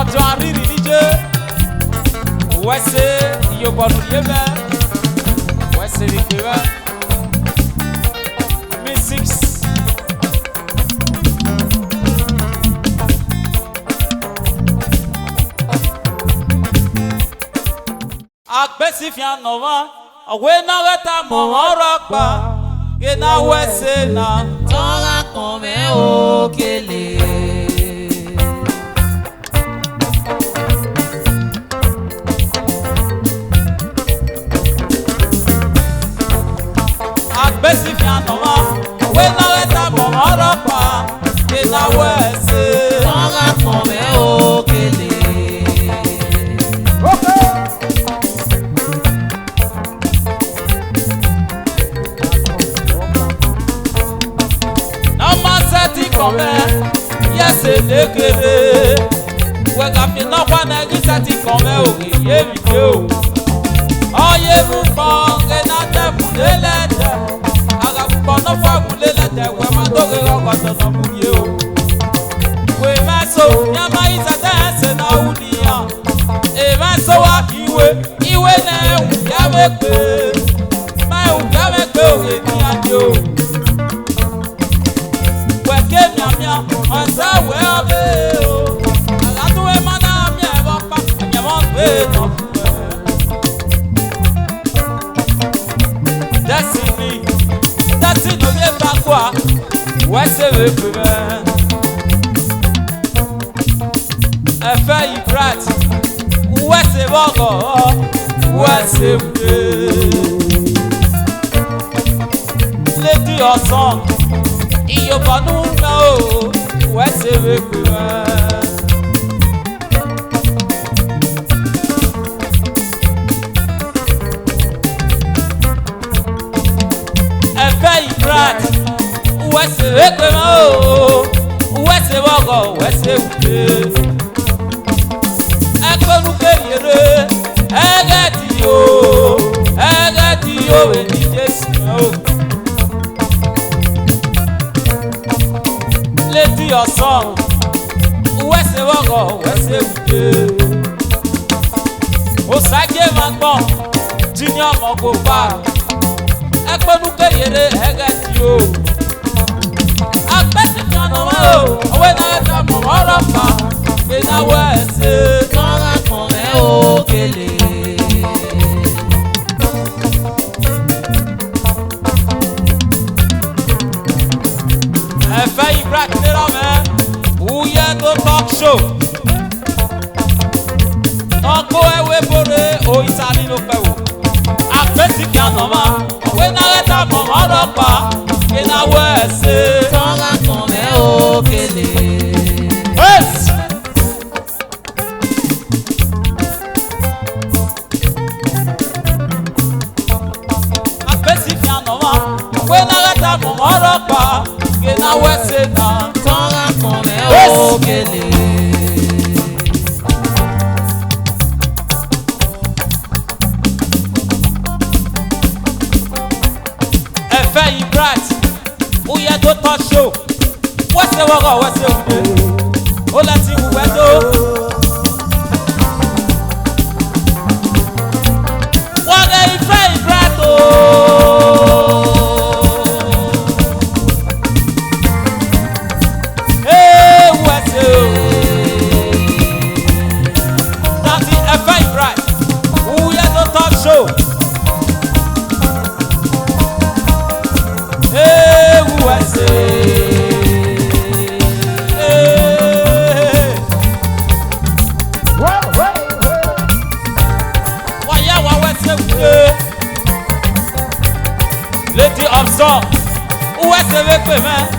ọdún arìnrìn níjẹ wẹsẹ iyọbọnu yẹbẹ wẹsẹ rìgbẹrẹ mi 6. Agbesi fia nova, awe na reta mo orapa, ke na wese na Tora kome okele. Agbesi fia nova, awe na reta mo orapa, ke na wese Tora kome okele. Yes, ekele. We got me no one exciting come oge ye video. Oh ye mukong na te bulelete. Aga kono fa bulelete we ma doge rokoto no muye o. We maso nyama isa dance na unia. E maso wa iwe na ya mekpe. Ma ya mekpe oge ni adio. Ọ̀sẹ̀ wẹ̀ ọbẹ̀ o, àlàtúwẹ̀ mọ́nà mi ẹ̀rọ pa, ẹ̀yẹ̀mọ́ gbé nà. Destiny omi ẹ̀fà kọ́ a, wẹ́sẹ̀ wẹ̀ pè mẹ́. Ẹ̀fẹ́ yìí bright, wẹ́sẹ̀ bọ́gọ̀ wẹ́sẹ̀ wùdé. Lady ọ̀sán. Iyọ̀bọ̀nù náà o, wẹ́sẹ̀ wẹ́pẹ̀ wá. Ẹ̀fẹ́ ìbrat, wẹ́sẹ̀ wẹ́pẹ̀ wá o, wẹ́sẹ̀ wọ́gọ̀ wẹ́sẹ̀ wùdé. Ẹgbẹ́nu kéyèrè, ẹgẹ́ tí yóò wẹ̀ ní Jésù náà o. Lady your song, wẹ́sẹ̀ wọ́gọ̀ wẹ́sẹ̀ wùdé. Òsàjẹ́ máa gbọ́n, jíní ọmọ kò bá. Ẹgbẹ́nu kéyèrè ẹgẹ́ tí o. Agbẹ́sì fi ọ̀nà wá o, ọwọ́ iná ẹ̀dá mọ̀ ọ̀rọ̀ pa. Gbéná wẹ́sẹ̀. Tora kome okele. Ẹ̀fẹ́ ìbúra kìlọ̀ mẹ́, wúyẹ́ tó talk show. Ọkọ ewé bore oyisa nínú pẹ̀wò. Agbésí fi àná ma, òwe náà rẹ́ta mọ̀ ọ̀rọ̀ pa, ìnáwó ẹ̀sẹ̀. Tora kome okele. Agbésí fi àná ma, òwe náà rẹ́ta mọ̀ ọ̀rọ̀ pa. Na wese na Tora kome okele. Ẹ̀fẹ́ yìí bright, wúyẹ́ tó tọ́ show. Wẹ́sẹ̀ wọ́gọ̀ wẹ́sẹ̀ wùdé, ó láti wùwẹ́ tó. Wọ́gẹ̀ ìfẹ́ yìí bright o. Lady of song, où est-ce que vous faites?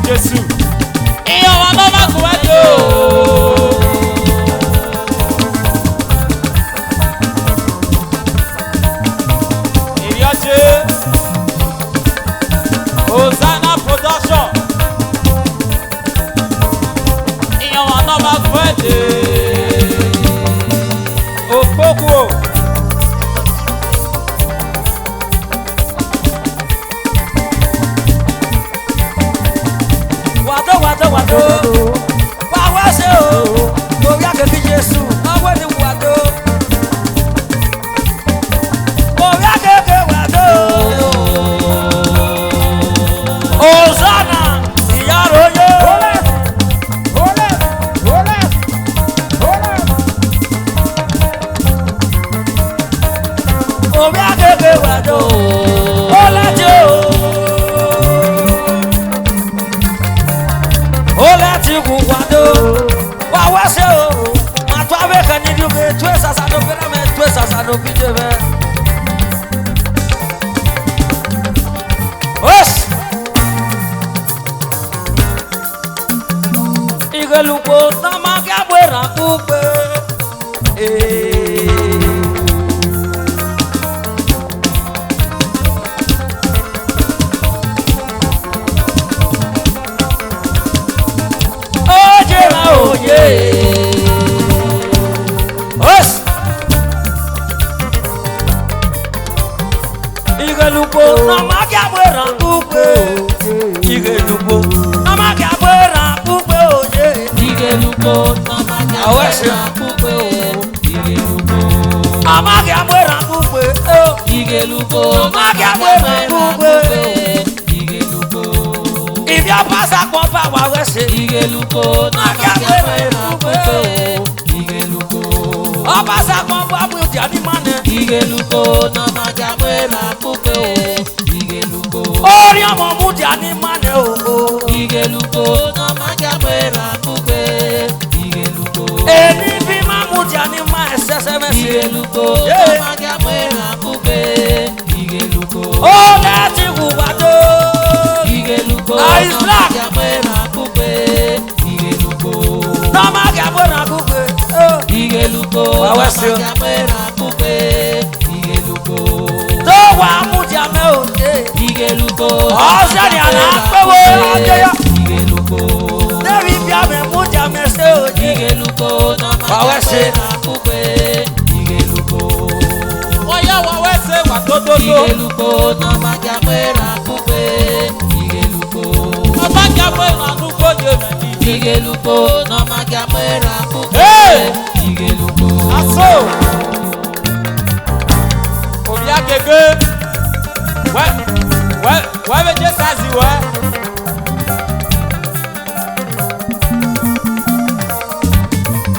Jesus.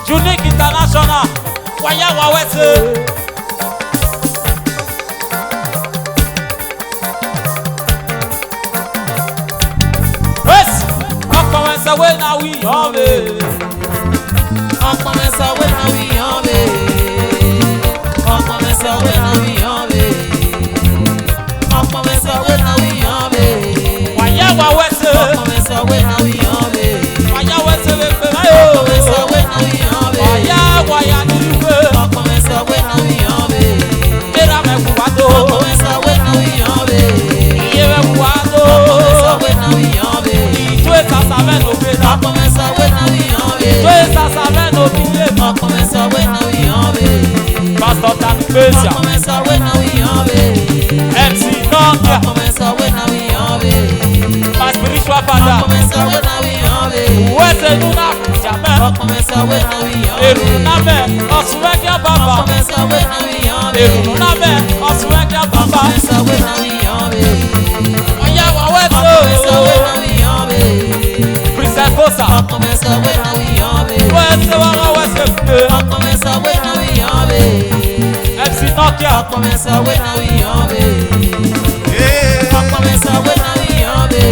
Unique International. Waya wawese. Yes. Ọkọ̀mẹsẹ̀ wé na wí yàn mí. Ọkọ̀mẹsẹ̀ wé na wí yàn mí. Ọkọ̀mẹsẹ̀ wé na wí yàn mí. Ọkọ̀mẹsẹ̀ wé na wí yàn mí. Waya wawese. Ọkọ̀mẹsẹ̀ wé na wí yàn mí. Waya wese wé pé báyò. Ọkọ̀mẹsẹ̀ wé na wí yàn mí. Waya nínú pé. Ọkọ̀mẹsẹ̀ wé na wí yàn mí. Mira mẹ́kù wá tó. Ọkọ̀mẹsẹ̀ wé na wí yàn mí. Iye mẹ́kù wá tó. Ọkọ̀mẹsẹ̀ wé na wí yàn mí. Ìjọ ìsàsà mẹ́nu òbí náà. Ọkọ̀mẹsẹ̀ wé na wí yàn mí. Ìjọ ìsàsà mẹ́nu òbí yé mi. Ọkọ̀mẹsẹ̀ wé na wí yàn mí. Pastor Tani Gbèsè. Ọkọ̀mẹsẹ̀ wé na wí yàn mí. MC Nokia. Ọkọ̀mẹsẹ̀ wé na wí yàn mí. My spiritual father. Ọkọ̀mẹsẹ̀ wé na wí yàn mí. Wẹ́sẹ̀ nínú àjàmẹ́. Ọkọ̀mẹsẹ̀ wé na wí yàn mí. Èrù námẹ́ ọ̀sùnwẹ́kẹ́ bàbá. Ọkọ̀mẹsẹ̀ wé na wí yàn mí. Èrù námẹ́ ọ̀sùnwẹ́kẹ́ bàbá. Ọkọ̀mẹsẹ̀ wé na wí yàn mí. Ọ̀yá wà wẹ́sẹ̀ Ọkọ̀mẹsẹ̀ wé o. na wí yàn mí. Princess Bosa. Ọkọ̀mẹsẹ̀ wé na wí yàn mí. Wẹ́sẹ̀ wà wá wẹ́sẹ̀ pé. Ọkọ̀mẹsẹ̀ wé na wí yàn mí. MC Nokia. Ọkọ̀mẹsẹ̀ wé na wí yàn mí. Ọkọ̀mẹsẹ̀ wé na wí yàn mí.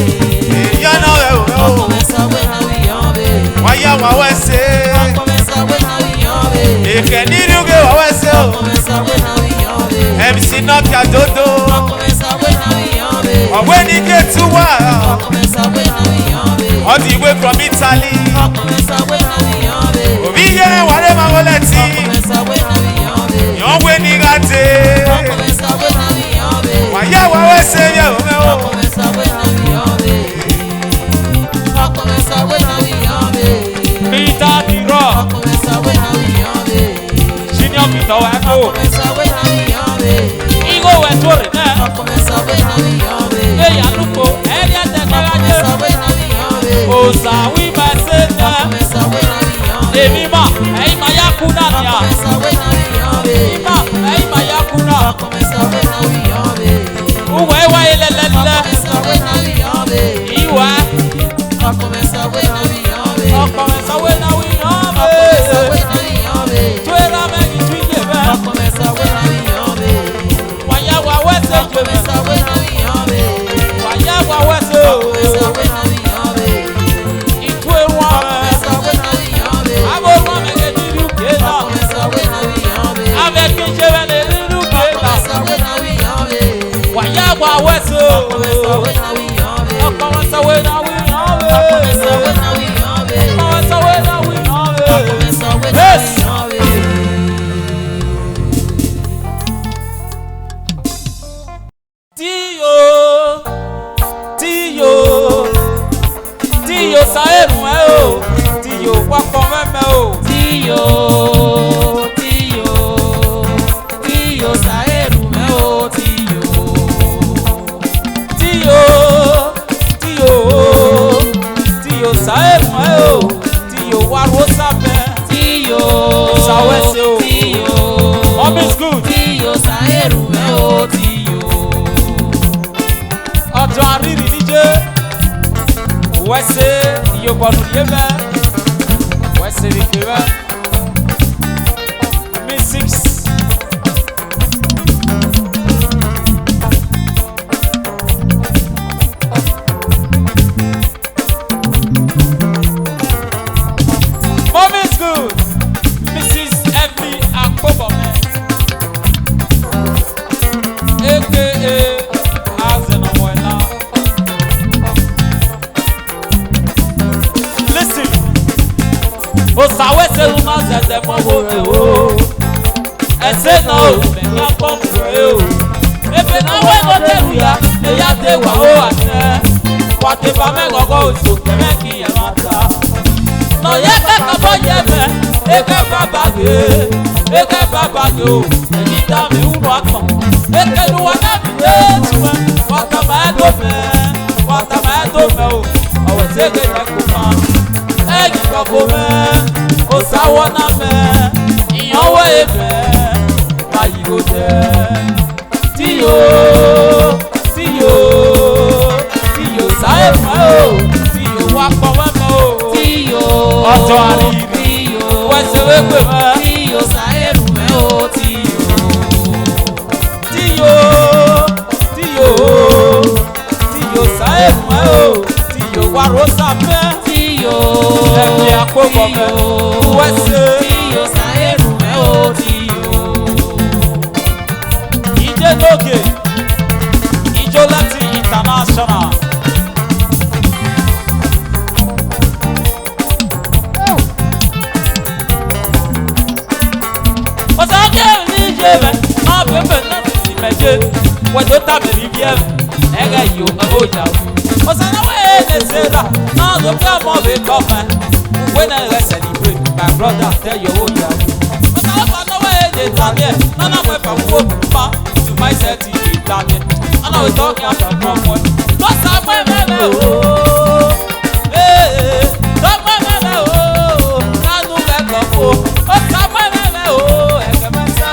Ọkọ̀mẹsẹ̀ wé na wí yàn mí. Waya wawese. Ọkọ̀mẹsẹ̀ wé na wí yàn mí. Ikeniruge wawese o. Ọkọ̀mẹsẹ̀ wé na wí yàn mí. MC Nokia dodo. Ọkọ̀mẹsẹ̀ wé na wí yàn mí. Ọ̀gbẹ́ni Ketu wa. Ọkọ̀mẹsẹ̀ wé na wí yàn mí. All the way from Italy. Ọkọ̀mẹsẹ̀ wé na wí yàn mí. Obi ye wale ma wole ti. Ọkọ̀mẹsẹ̀ wé na wí yàn mí. Yan we ni gate. Ọkọ̀mẹsẹ̀ wé na wí yàn mí. Waya wawese ye o me o. Ọkọ̀mẹsẹ̀ wé na wí yàn mí. Ọkọ̀mẹsẹ̀ wé na wí yàn mí. Peter Diro. Ọkọ̀mẹsẹ̀ wé na wí yàn mí. Senior Peter Weko. Ọkọ̀mẹsẹ̀ wé na wí yàn mí. Igo Wetore náà. Ọkọ̀mẹsẹ̀ wé na wí yàn mí. Eya nuko ẹni ẹsẹ̀ kẹ́kẹ́. Ọkọ̀mẹsẹ̀ wé na wí yàn mí. Òòsà wí bá ṣe tẹ́. Ọkọ̀mẹsẹ̀ wé na wí yàn mí. Èmi mà ẹ̀yin máa yá kú náà nìyà. Ọkọ̀mẹsẹ̀ wé na wí yàn mí. Mà ẹ̀yin máa yá kú náà. Ọkọ̀mẹsẹ̀ wé na wí yàn mí. Uwe wáyé lẹ́lẹ́lẹ́. Ọkọ̀mẹsẹ̀ wé na wí yàn mí. Ìwà Ọkọ̀mẹsẹ̀ wé na wí yàn mí. ọkọ̀mẹsẹ̀ wé náà wí yàn mí. Ọkọ̀mẹsẹ̀ wé na wí yàn mí. Tó ẹ̀rọ mẹ́rin tún yé bẹ́ẹ̀. Ọkọ̀mẹsẹ̀ wé na wí yàn mí. Wàyà wà wẹ́sẹ̀ jù mí. Ọkọ̀mẹsẹ̀ wé na wí yàn mí. Wàyà wà wẹ́sẹ̀ o. Ọkọ̀mẹsẹ̀ wé na wí yàn mí. Ìtú ewu ọ̀rẹ́. Ọkọ̀mẹsẹ̀ wé na wí yàn mí. Abo mọ mẹ́kẹ́ nínú kéèta. Ọkọ̀mẹsẹ̀ wé na wí yàn mí. Abẹ́ kéje bẹ́ẹ̀ lè nínú kéèta. Ọkọ̀mẹsẹ̀ wé na wí yàn mí. Wàyà wà wẹ́sẹ̀ o. Ọkọ̀mẹsẹ̀ wé na wí yàn mí. Ọkọ̀mẹsẹ̀ wé náà wí yàn mí. Ọkọ̀mẹsẹ̀ wé na wí yàn mí. Ọkọ̀mẹsẹ̀ wé náà wí yàn mí. Ọkọ̀mẹsẹ̀ wé na wí Yes. yàn mí. pọnù yé bẹ́ wẹ́sìrì pé bẹ́ mi 6. Mom is good. Mrs. Emily Akpobome. AKA Azenomoena. Listen. Osawe se una zete mowo o. Ese na o me na pomu o. Ebe na we no teru ya, e ya te wa o ate. Wa te ba me gogo o so ke me ki e mata. No ye ke kabo ye me, eke baba ge o, eni ta mi unu akon. Eke duwa na mi etuwe, wata ma edo me o, awo sege ne kuma. Egi koko me, osawo na me, iyanwe e me, ayi go je. Tiyo, saye me o, tiyo wakpo me o. Ọjọ́ àrírí wẹ́sẹ̀ wẹ́pẹ̀ mọ́. Tíyò sáyẹ̀rù mẹ́ o tíyò sáyẹ̀rù mẹ́ o tíyò wàrósà mẹ́. Tíyò ẹ̀mí àkókò mẹ́ wẹ́sẹ̀. Tíyò sáyẹ̀rù mẹ́ o tíyò. Ìjẹ́ lóge ìjọ láti international. Wẹ́dọ̀ tàbí bí ẹ̀rù ẹ̀rẹ̀ yìí ó ọjà o. Ọ̀sán náà wẹ́ẹ́ lè ṣe rà náà ló fẹ́ mọ̀ bí kọ́fẹ́. When I celebrate, my brother tell you ó yà o. Ọ̀sán náà wẹ́ẹ́ lè tàbí ẹ̀ nánà wẹ́ fẹ́ wó pa to my set ìdí tàbí. Ọ̀nà wẹ́ tọ́kì àfẹ́ fún ọmọ ẹ̀. Lọ́sàn-án pẹ́ mẹ́rẹ̀ o. Lọ́pẹ́ mẹ́rẹ̀ o. Kánú lẹ́kọ̀ọ́ o. Ọ̀sán pẹ́ mẹ́rẹ̀ o. Ẹ̀kẹ́ mẹ́ta.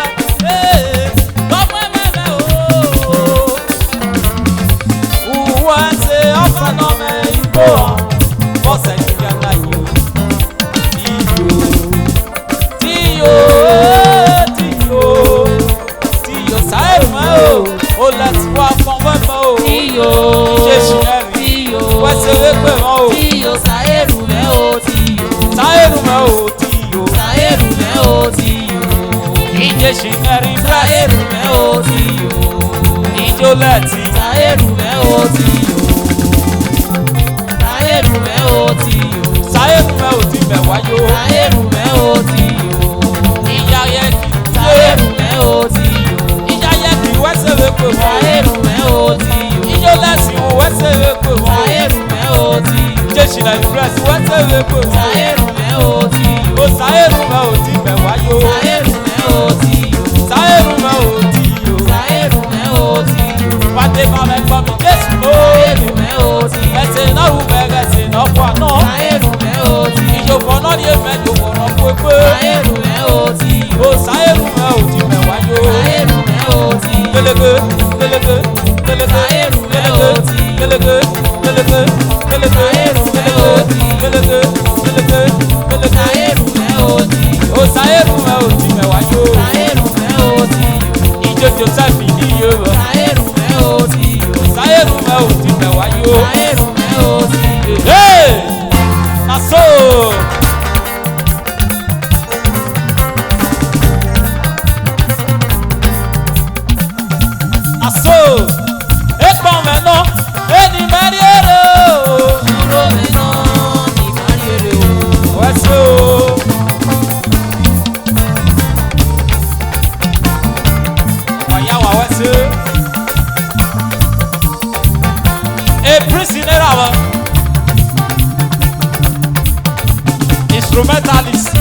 Instrumentalist,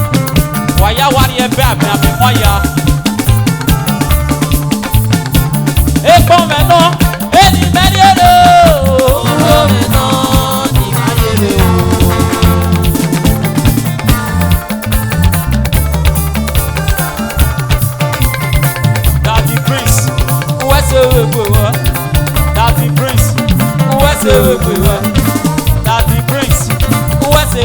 waya wari ebe ami ami waya. Ekpon mẹ́nà, eni mẹ́rin èrè o. Kúrò mẹ́nà ni mẹ́rin èrè o. Daddy Prince, wẹ́sẹ̀ wẹ́pẹ̀ wá. Daddy Prince, wẹ́sẹ̀ wẹ́pẹ̀ wá. Daddy Prince, wẹ́sẹ̀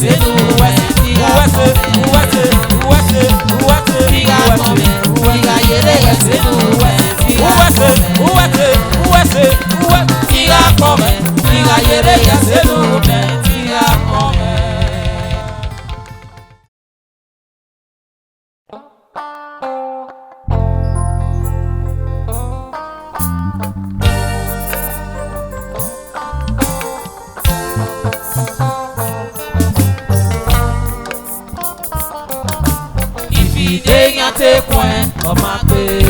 senu uwese tiga kome tiga yere senu uwese tiga kome tiga yere senu tiga kome. Te point on ma paix.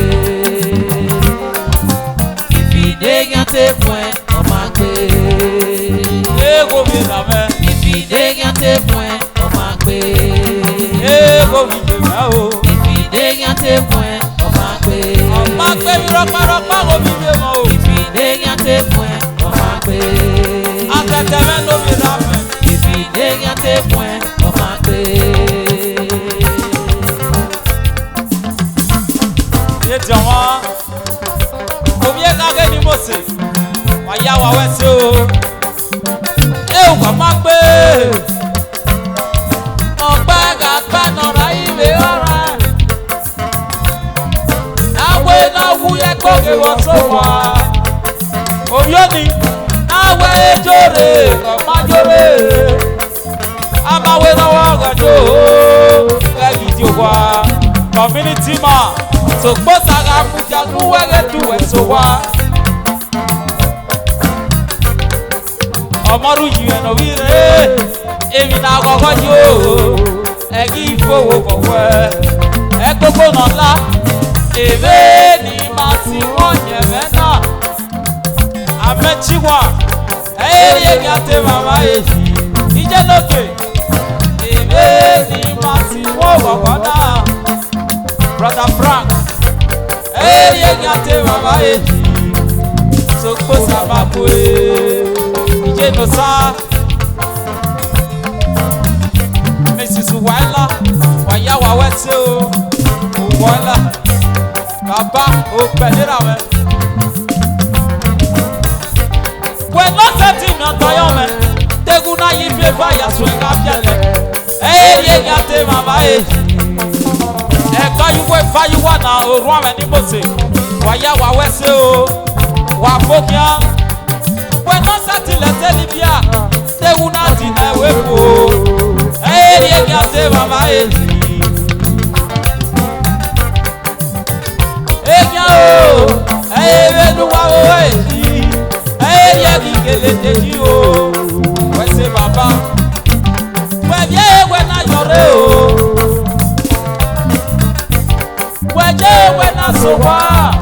Ifide te point on ma paix. Ego mi na me. Ifide te point on ma paix. Ego mi je me o. Ifide te point on ma paix. On ma paix mi ropa go mi je mo o. Ifide te point on ma paix. Atete me no mi na me. Ifide te point on ma paix. Jọ̀wọ́n omi ẹ̀ ká gẹ́ni mo sè wà yá wa wẹ́ sí o ẹ ò kọ́ máa gbé ọgbẹ́ gàgbẹ́ nọ̀rọ̀ ìwé ọ̀rẹ́ náwó náà wú yẹ gbọ́gẹ̀ wọ́n tó wà omi ó ní náwó ejòrè ọ̀májòrè amáwé náwó ọ̀gànjò ẹ̀gì tí ó wà community man. So both are put your new way to it so what? Omaru you and over there. If you now go you, I give for where I go on la. If any massy one, you know, I met you one. Hey, you got him, Mama. He's just okay. If any massy one, Brother Frank. Hey, you got him, Mama. So close about it. You know, sir. Mrs. Willa, why you are wet so? Willa, Papa, open it up. We're not setting your diamond. They go now, you pay by your swing up your leg. Hey, you got him, Mama. You wait for you one now, or one anybody. Why you are wet so? What book ya? We're not setting the Telibia. They will not in the way. Hey, you got him, Mama. Hey, yo. Hey, you are away. Hey, you where's the Baba? Well, yeah, when I your when I so far.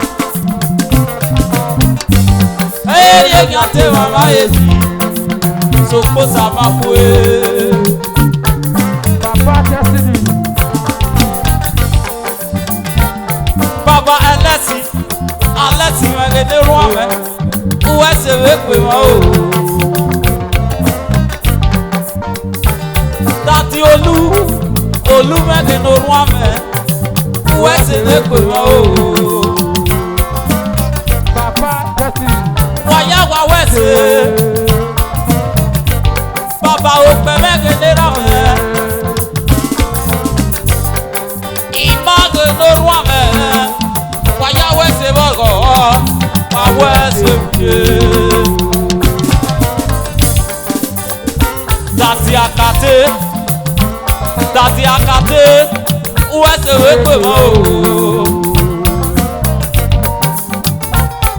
Hey, you got him, Mama. So close my way. Papa Destiny. Papa unless you are the woman who has a work with that Olu man in no woman who has a work with Papa Destiny. Why you are Papa open me Image no woman. Why you are say my words That's Akate. Who has the way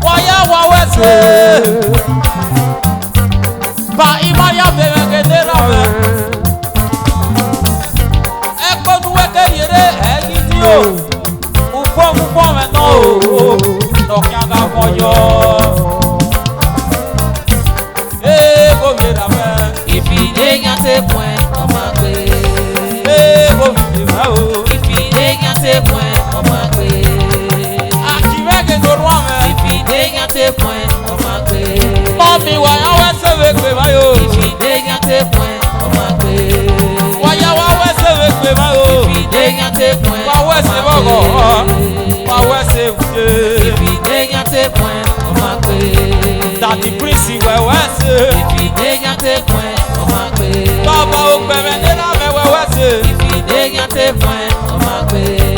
why you are say Ba imaya begenera Eko nuweke yere egitio Ufo me no Nokyaga moyo Ego mira me Ifide yate point omagbe Ego mira o Ifide yate point omagbe Akirege norwa me Ifide yate point omagbe Mami wa yawe sewe kwe mayo Ifide yate point omagbe Wa yawe sewe kwe mayo Ifide yate point Wa wese bogo Wa wese ude Ifide yate point omagbe Daddy Prince we wese Ifide yate point omagbe Baba o gbeme gâté point on m'a payé.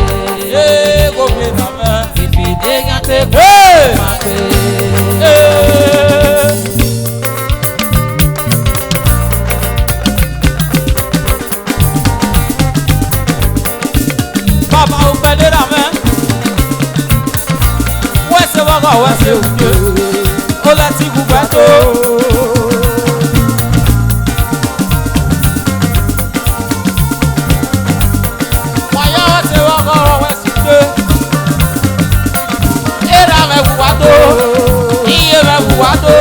Eh, gómìnà mẹ́. Ìfìdé gâté point Hey! on m'a payé. Eh. Bàbá ò pẹ́ léra mẹ́. Wẹ́sẹ̀ wọ́kọ̀ wẹ́sẹ̀ òkè. Ó lẹ́tí gbùgbẹ́ tó. Wọ́yá wẹ́sẹ̀ wọ́kọ̀ wẹ́sẹ̀ tó. Era rẹ̀ wùwá tó. Iye rẹ̀ wùwá tó.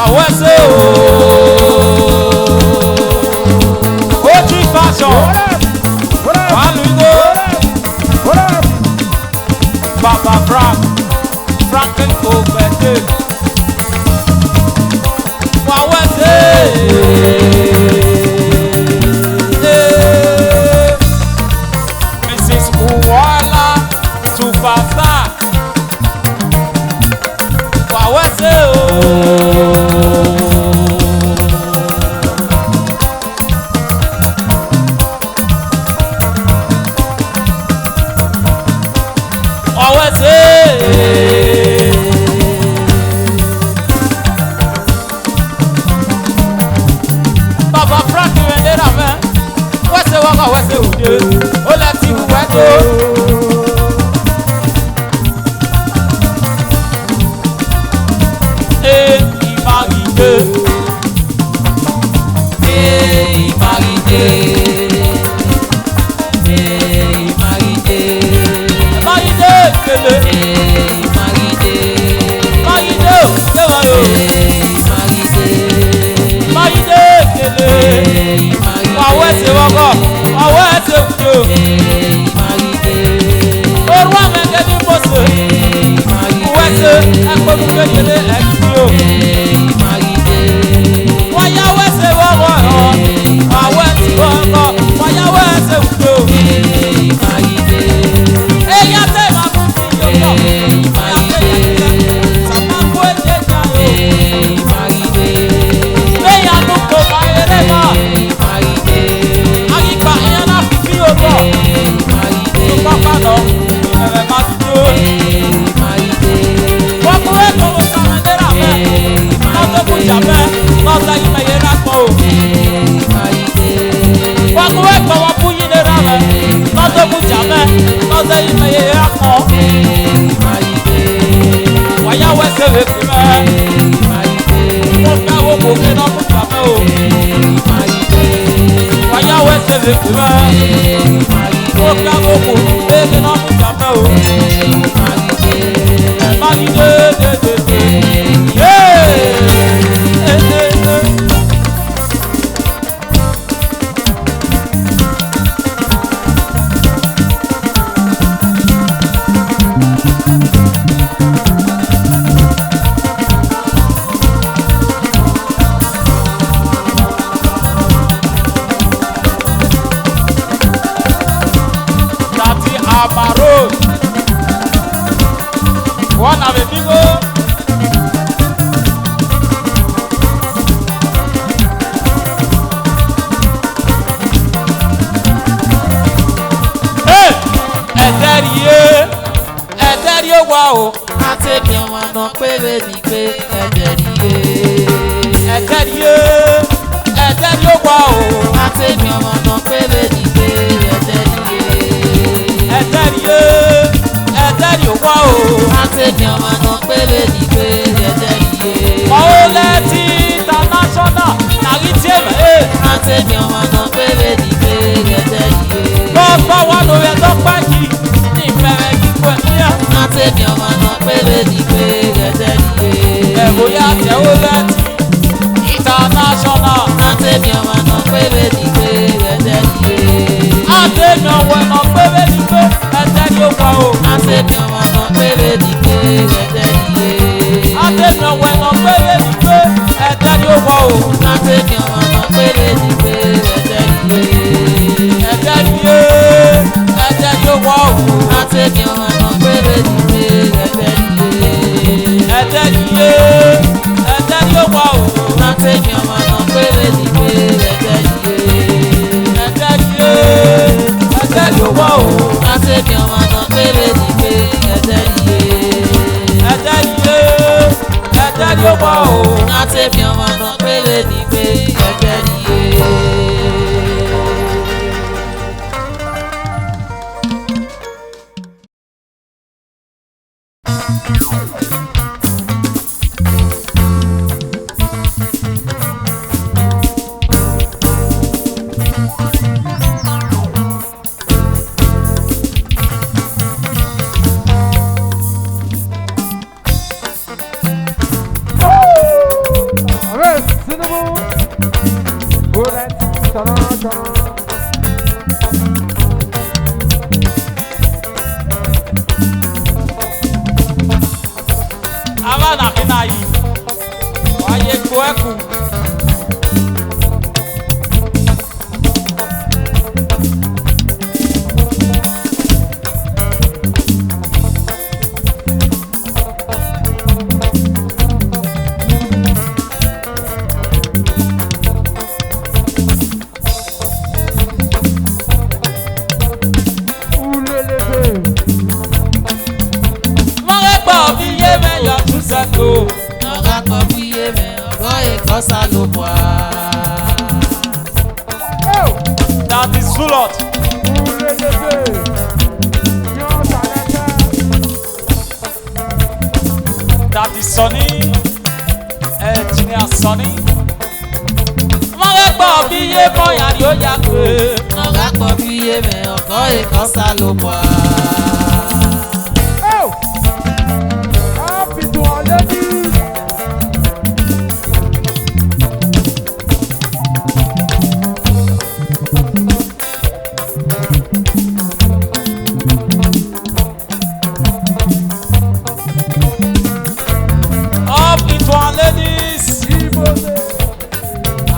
Àwẹ́sẹ̀ ooo. Oji fashion. Walugo. Baba Franklin Obete. Wawese. Mrs. Uwala Superstar. Wawese. Baba Frank Vendera mẹ́, wẹ́sẹ̀ wọ́kọ̀ wẹ́sẹ̀ òde, ó lẹ ti wùwẹ́ tó. Ìmàgìdè. Ìmàgìdè. Ìmàgìdè. Ìmàgìdè kele. Ìmàgìdè. Ìmàgìdè ò kéwọ́n yóò. Ìmàgìdè. Ìmàgìdè kele. Wàwọ́ ẹsẹ̀ wọ́kọ̀, wàwọ́ ẹsẹ̀ òde. Orú àmì ẹ̀jẹ̀ ní mọ̀sẹ̀. Wẹ́sẹ̀ ẹ̀kọ́ gbogbo ìdílé ẹ̀kí o. Wáyá wẹ́sẹ̀ wọ́kọ̀ ọ̀. Wàwọ́ ẹsẹ̀ wọ́kọ̀, wáyá wẹ́sẹ̀ òde. Eya tẹ ma fún mi yóò yọ. Sàmà kó ẹ̀jẹ̀ jà yó. Eya ló kó ma eré ma. Àyíká ìyẹn náà fi bí o bọ̀. Tó pápá lọ, ìrẹ̀lẹ̀ máa dúró. Wọ́n kúrò ẹ̀kọ́ wo sàmẹ́dẹ́rà mẹ́. Lọ́dọ̀ kò jà mẹ́. Lọ́dọ̀ ìmọ̀ yẹn rà pọ̀ o. Wọ́n kúrò ẹ̀kọ́ wọn fún yín lé rà mẹ́. Lọ́dọ̀ kò jà mẹ́. Lọ́dọ̀ ìmọ̀ yẹn rà pọ̀. Wàyà wẹ́sẹ̀ wẹ̀ fi mẹ́. Mo fẹ́ wo kò kí náà kò jà mẹ́ o. Wàyà wẹ́sẹ̀ wẹ̀ fi mẹ́. Mo fẹ́ wo kò kí náà kò jà mẹ́ o. Ìmàgìdè dédédé. Tati Amaro. Wọ́n nà mí bíbó. Ẹ̀dẹ́rì ó wá o. Àtẹ̀mí ọmọ náà péré ní pé ẹ̀jẹ̀ nìyé. Ẹ̀dẹ́rì ó wá o. Àtẹ̀mí ọmọ náà péré ní pé ẹ̀jẹ̀ nìyé. Ẹ̀dẹ́rì ó wá o. Àtẹ̀mí ọmọ náà péré ní pé ẹ̀jẹ̀ nìyé. Mọ̀ọ́lẹ́tì international nàrí tí èmẹ̀. Àtẹ̀mí ọmọ náà péré ní pé ẹ̀jẹ̀ nìyé. Lọ́gbọ́n wà lórí ẹjọ́ pàjì ní ìfẹ̀rẹ̀ kíkọ́ ẹ̀yà. Àtẹ̀mí ọmọ náà péré ní pé ẹ̀jẹ̀ nìyé. Ẹ̀bùyà tẹ̀wọ́ lẹ́tì international. Àtẹ̀mí ọmọ náà péré ní pé ẹ̀jẹ̀ nìyé. Àtẹ̀mí ọ̀wẹ̀ náà péré ní pé ẹ̀dẹ́rì ó wá o. Àtẹ̀mí ọmọ náà péré ní pé ẹ̀jẹ̀ nìyé. Àtẹ̀mí ọ̀wẹ̀ náà péré ní pé ẹ̀dẹ́rì ó wá o. Àtẹ̀mí ọmọ náà péré ní pé ẹ̀jẹ̀ nìyé. Ẹ̀dẹ́rì ó wá o. Àtẹ̀mí ọmọ náà péré ní pé ẹ̀jẹ̀ nìyé. Ẹ̀dẹ́rì ó wá o. Àtẹ̀mí ọmọ náà péré ni pé ẹgbẹ́ nìyẹn. Avana kinayi. Waye kweku. N'aura pas prié, mais encore et quand ça le boit. That is Zulot. That is Sonny. Engineer Sonny. M'aurait billet pour y aller au Yaku. N'aura pas prié, mais encore et quand ça le boit.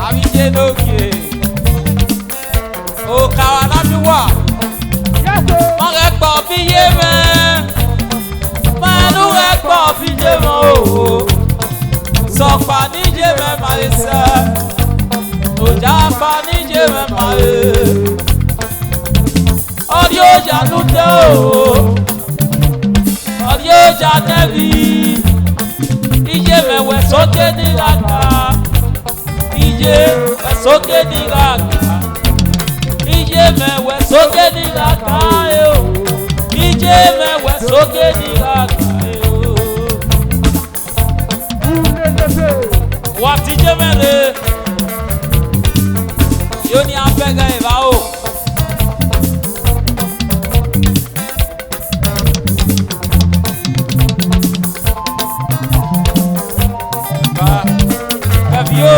Abidjenoke o kawana biwa mọ̀rẹ́pọ̀ fi yé mẹ́ mẹ́nu rẹ́pọ̀ fi yé mọ́ o sọ̀pà níjé mẹ́ máa yé sẹ́ òjà pa níjé mẹ́ máa yé ọdí òjà lúdẹ́ o ọdí òjà nẹ́bí ìjé mẹ́wẹ́ sókè nílànà. Ije wẹ sókè ní gàgà, ije mẹwẹ sókè ní gàgà o, ije mẹwẹ sókè ní gàgà o. Wà á ti jẹ́ mẹ́rin, yóò ní afẹ́gẹ́ ìbá o. Kẹfì o.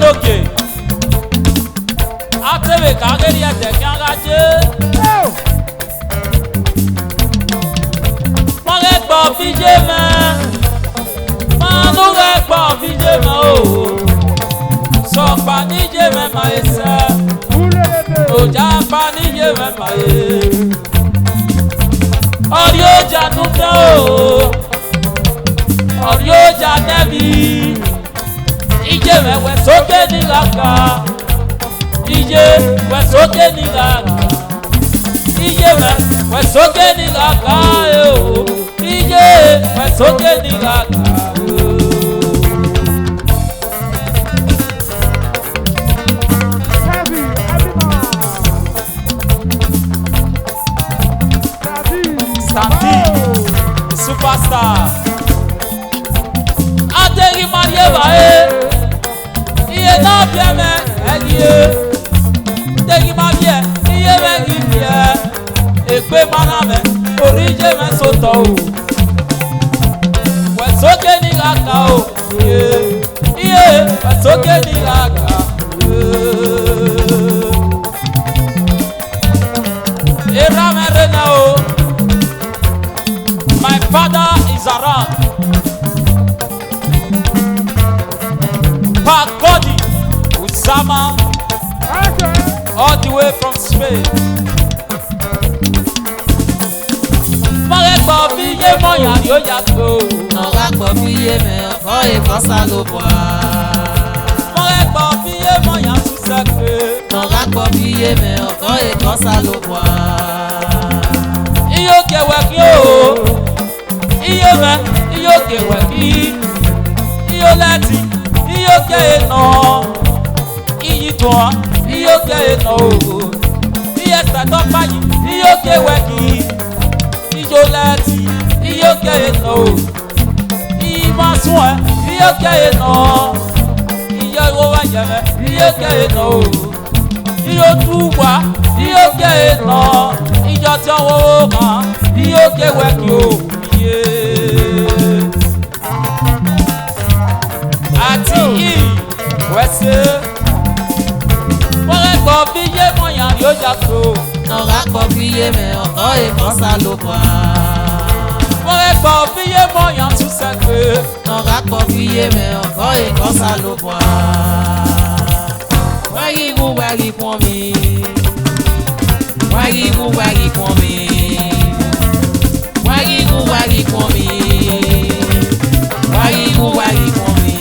Lókè atẹ́wé kágẹ́rì ẹ̀jẹ̀ kí ara jẹ́ mọ́rẹ́ gbọ́ fíjé mẹ́ mọ́rẹ́ gbọ́ fíjé mẹ́ o sọ̀pá níjé mẹ́ máa yẹ sẹ́ òjà pa níjé mẹ́ máa yẹ ọ̀rí òjà nùtẹ́ o ọ̀rí òjà nẹ́bí. Ije wẹ sókè ní gàgà, ije wẹ sókè ní gàgà, ije wẹ sókè ní gàgà o, ije wẹ sókè ní gàgà o. Santi, superstar. Adéri marié bae. Iye náà bí ẹmẹ ẹyẹ tẹ̀gí máa bí ẹ iye mẹ́gì bí ẹ ègbé mana mẹ oríjẹ mẹ sọtọ o wẹ̀ sókè ní kàkà o iye wẹ̀ sókè ní kàkà era mẹ́rin náà o my father is around. Pagodi Usama all the way from Spain. Mọ̀rẹ́ gbọ́ bí yé mọ̀yà ni ó yàtọ̀. N'aura pas prié, mais encore et quand ça le boit. Mọ̀rẹ́ gbọ́ bí yé mon y'a tout sacré. Non raccord billet mais encore et quand ça le boit. Iyo ke wekio. Iyo me, iyo ke weki. Iyo lati, iyo ke no. Iyi toi, iyo ke no. Iyo stato fayi, iyo ke weki. Iyo lati, iyo ke no. Iyo soin, iyo ke no. Iyo wo yeme, iyo ke no. Iyo tuwa, iyo ke no. Iyo tí ọwọ́ kan yóò kéwẹ́ kí o yé. Àti ìwẹ̀sẹ̀ wọ́n rẹ̀kọ̀ bí yé mọ̀yàn yóò yàtọ̀. Non raccord billet mais encore et quand ça le boit. Wọ́n rẹ̀kọ̀ bí yé mọ̀yàn tún sẹ́gbẹ̀. Non raccord billet mais encore et quand ça le boit. Wagi pour me. Wagi for me. Wagi for me. Wagi for me.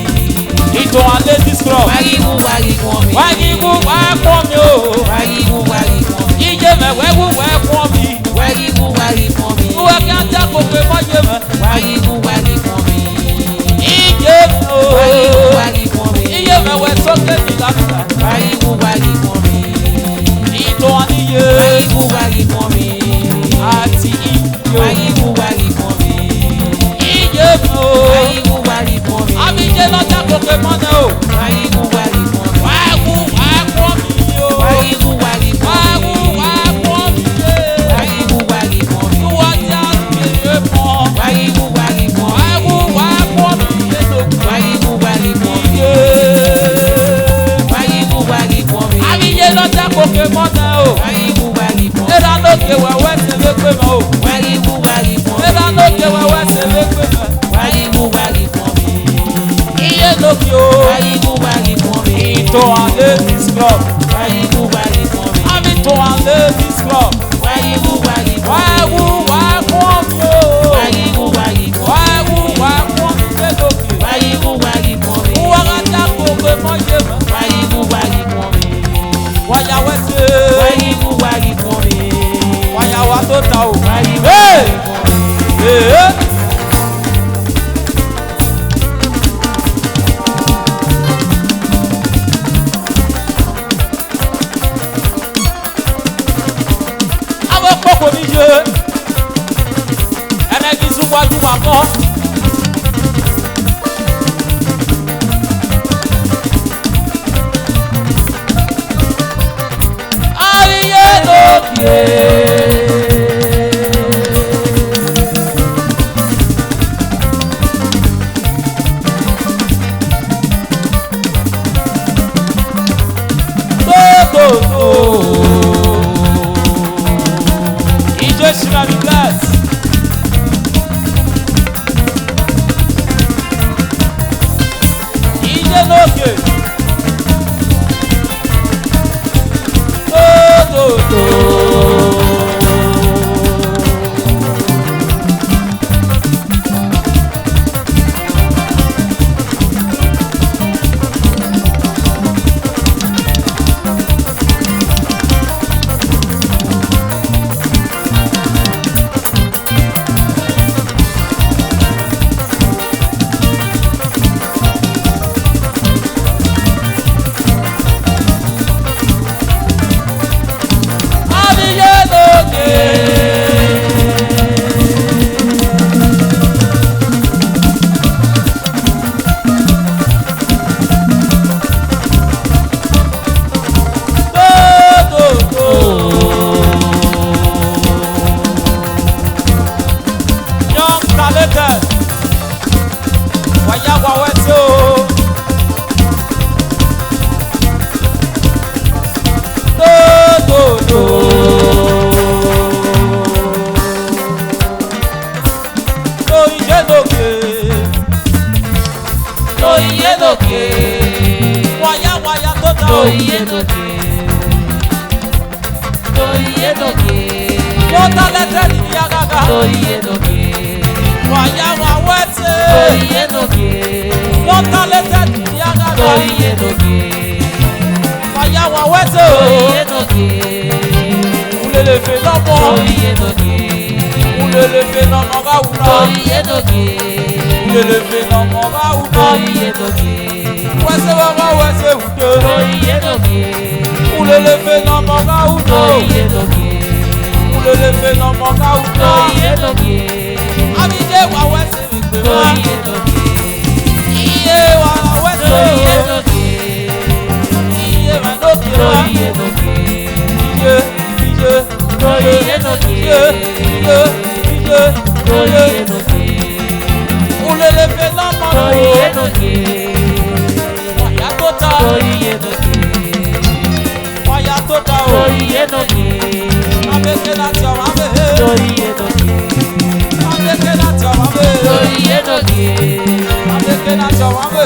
Ìtò alẹ́ discrop. Wagi for me. Wagi wá pọ̀ mi o. Wagi for me. Ìjẹ mẹ̀wẹ́ wúwẹ́ pọ̀ mi. Wagi for me. Wúwẹ́ kí á jẹ́ kó pé mọ́jẹ mẹ́. Wagi for me. Ìjẹ mi o. Wagi for me. Ìjẹ mẹ̀wẹ́ sókè ní láfíà. Wagi for me. Ìtò àníyé. Wagi for me. Àti ìjẹ. Wagi for me. Ìjẹ mi o. Wagi for me. Àbíjẹ lọ́jà kó pé mọ́nà o. Wagi for me. Wá pọ̀ mi o. Wagi for me. Wá pọ̀ mi o. Wagi for me. Wá tí a kéré mọ́. Wagi for me. Wá pọ̀ mi lẹ́nu. Wagi for me. Wagi for me. Àbíjẹ lọ́jà kó pé mọ́nà o. Wagi for me. Ẹ̀dá lókè wẹ̀wẹ́ ṣe lé pé mọ́ o. Wagi for me. Ẹ̀dá lókè wẹ̀wẹ́ ṣe lé pé mọ́. Wagi for me. Iye lókè o. Wagi for me. Ìtò àlẹ́ dis club. Wagi for me. Àbí ìtò àlẹ́ dis club. Wagi for me. Wá pọ̀ mi o. Wagi for me. Wá pọ̀ mi lé lókè. Wagi for me. Wọ́n ká já kó pé mọ́ yé mọ́. Wagi for me. Wáyà wẹ́sẹ̀. Wagi for me. Wáyà wa tó ta o. Wagi Hey! for me. Hey! Àwọn kókò ní yé. Ẹnẹ́gí súnwájú wà mọ́. Ayé lókè. Ìjọ ìṣúná mi bless. Ìjọ lókè. Waya wa wese o. Ulele fe lomo. Ulele fe lomo ga una. Ulele fe lomo ga una. Wese wa ga wese udo. Ulele fe lomo ga udo. Ulele fe lomo ga udo. Abide wa wese mi pe wa. Iye wa wese o. Iye ma no ki wa. Iye. Ulele fe lomo o. Waya tota o. Waya tota o. Abeke na ti o ma be. Abeke na ti o ma be. Abeke na ti o ma be.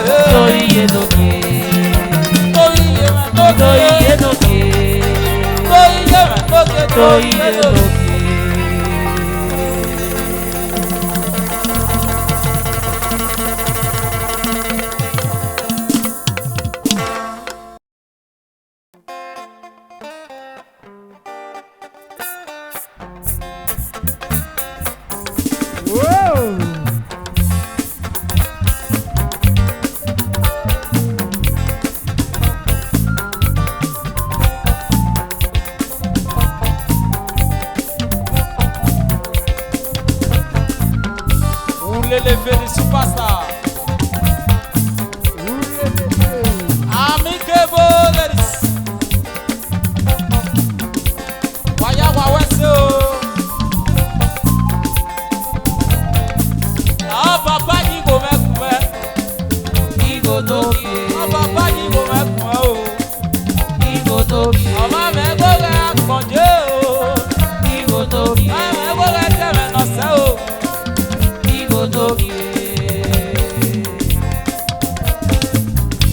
Ulelefe the superstar. Amicable ladies. Waya wa wese o. Papa yi go mekume. Papa yi go mekume o. Ọmọ mi go re akànjẹ o. Ọmọ mi go re tẹ̀mẹ̀ nọ̀sẹ̀ o.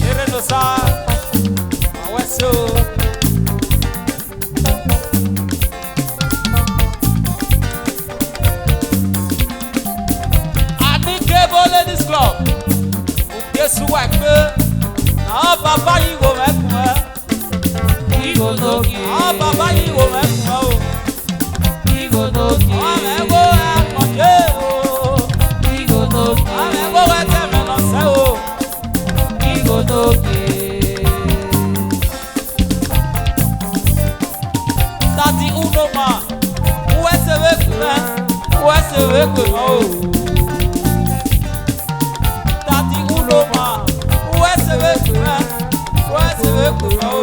Ere no sa, aweso. Amicable Ladies Club. Ukesu wa pe. Na baba yi go mekume. Baba yi go mekume o. Ọmọ mi go akànjẹ o. Amego wa tẹ̀mẹ̀ lọ́sẹ̀ o. Tati unoma, uwesewe kume o. Tati unoma, uwesewe kume o.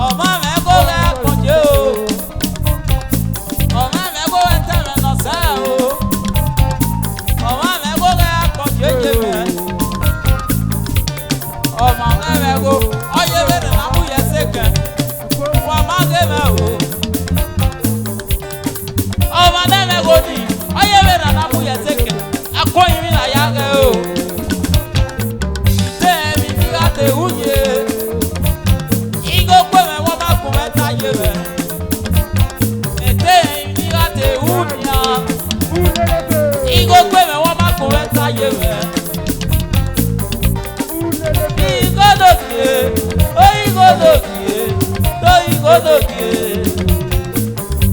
Ọmọ mi kò rẹ kọjá o. Ọmọ mi kò rẹ tẹ̀mẹ̀ nọ̀sẹ̀ o. Ọmọ mi kò rẹ kọjá jẹ̀mẹ̀. Ọmọ mi kò ọyẹ bẹ̀rẹ̀ máa mú yẹ sẹ́kẹ̀. Wọ́n máa gé mẹ́ o. Ọmọ mi kò ní ọyẹ bẹ̀rẹ̀ máa mú yẹ sẹ́kẹ̀. Akọ́yin mi là yá rẹ o. Tẹ̀mí mi ká tẹ̀ wúnyẹ. Igo pé mẹ́ wọ́n máa kún mẹ́ta yẹ mẹ́. Tẹ̀mí mi ká tẹ̀ wúnyẹ. Igo pé mẹ́ wọ́n máa kún mẹ́ta yẹ mẹ́. Igodokie, oyigodokie, toyigodokie.